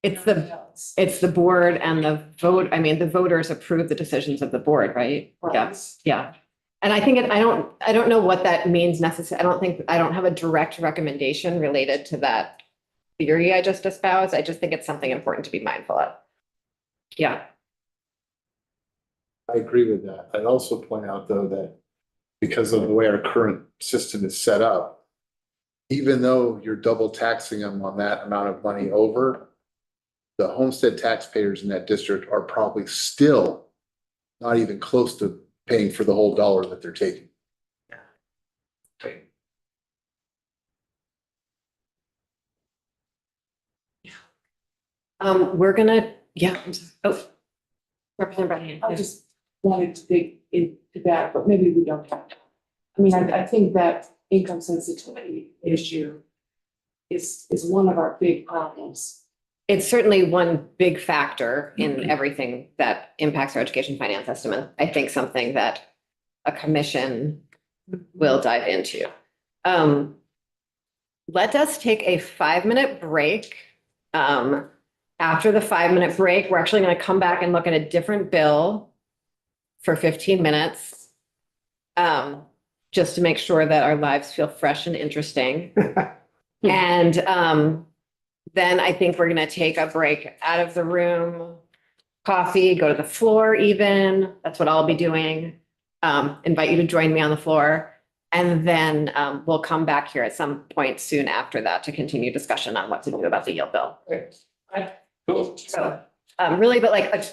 It's the board and the vote. I mean, the voters approve the decisions of the board, right? Right. Yes. Yeah. And I think I don't know what that means necessarily. I don't have a direct recommendation related to that theory I just espoused. I just think it's something important to be mindful of. Yeah. I agree with that. I'd also point out, though, that because of the way our current system is set up, even though you're double taxing them on that amount of money over, the homestead taxpayers in that district are probably still not even close to paying for the whole dollar that they're taking. We're gonna, yeah. I'm sorry. Oh, Representative Brennan. I just wanted to dig into that, but maybe we don't have to. I mean, I think that income sensitivity issue is one of our big problems. It's certainly one big factor in everything that impacts our education finance estimate. I think something that a commission will dive into. Let us take a 5-minute break. After the 5-minute break, we're actually going to come back and look at a different bill for 15 minutes. Just to make sure that our lives feel fresh and interesting. And then I think we're going to take a break out of the room, coffee, go to the floor even. That's what I'll be doing. Invite you to join me on the floor. And then we'll come back here at some point soon after that to continue discussion on what to do about the yield bill. Cool. So really, but like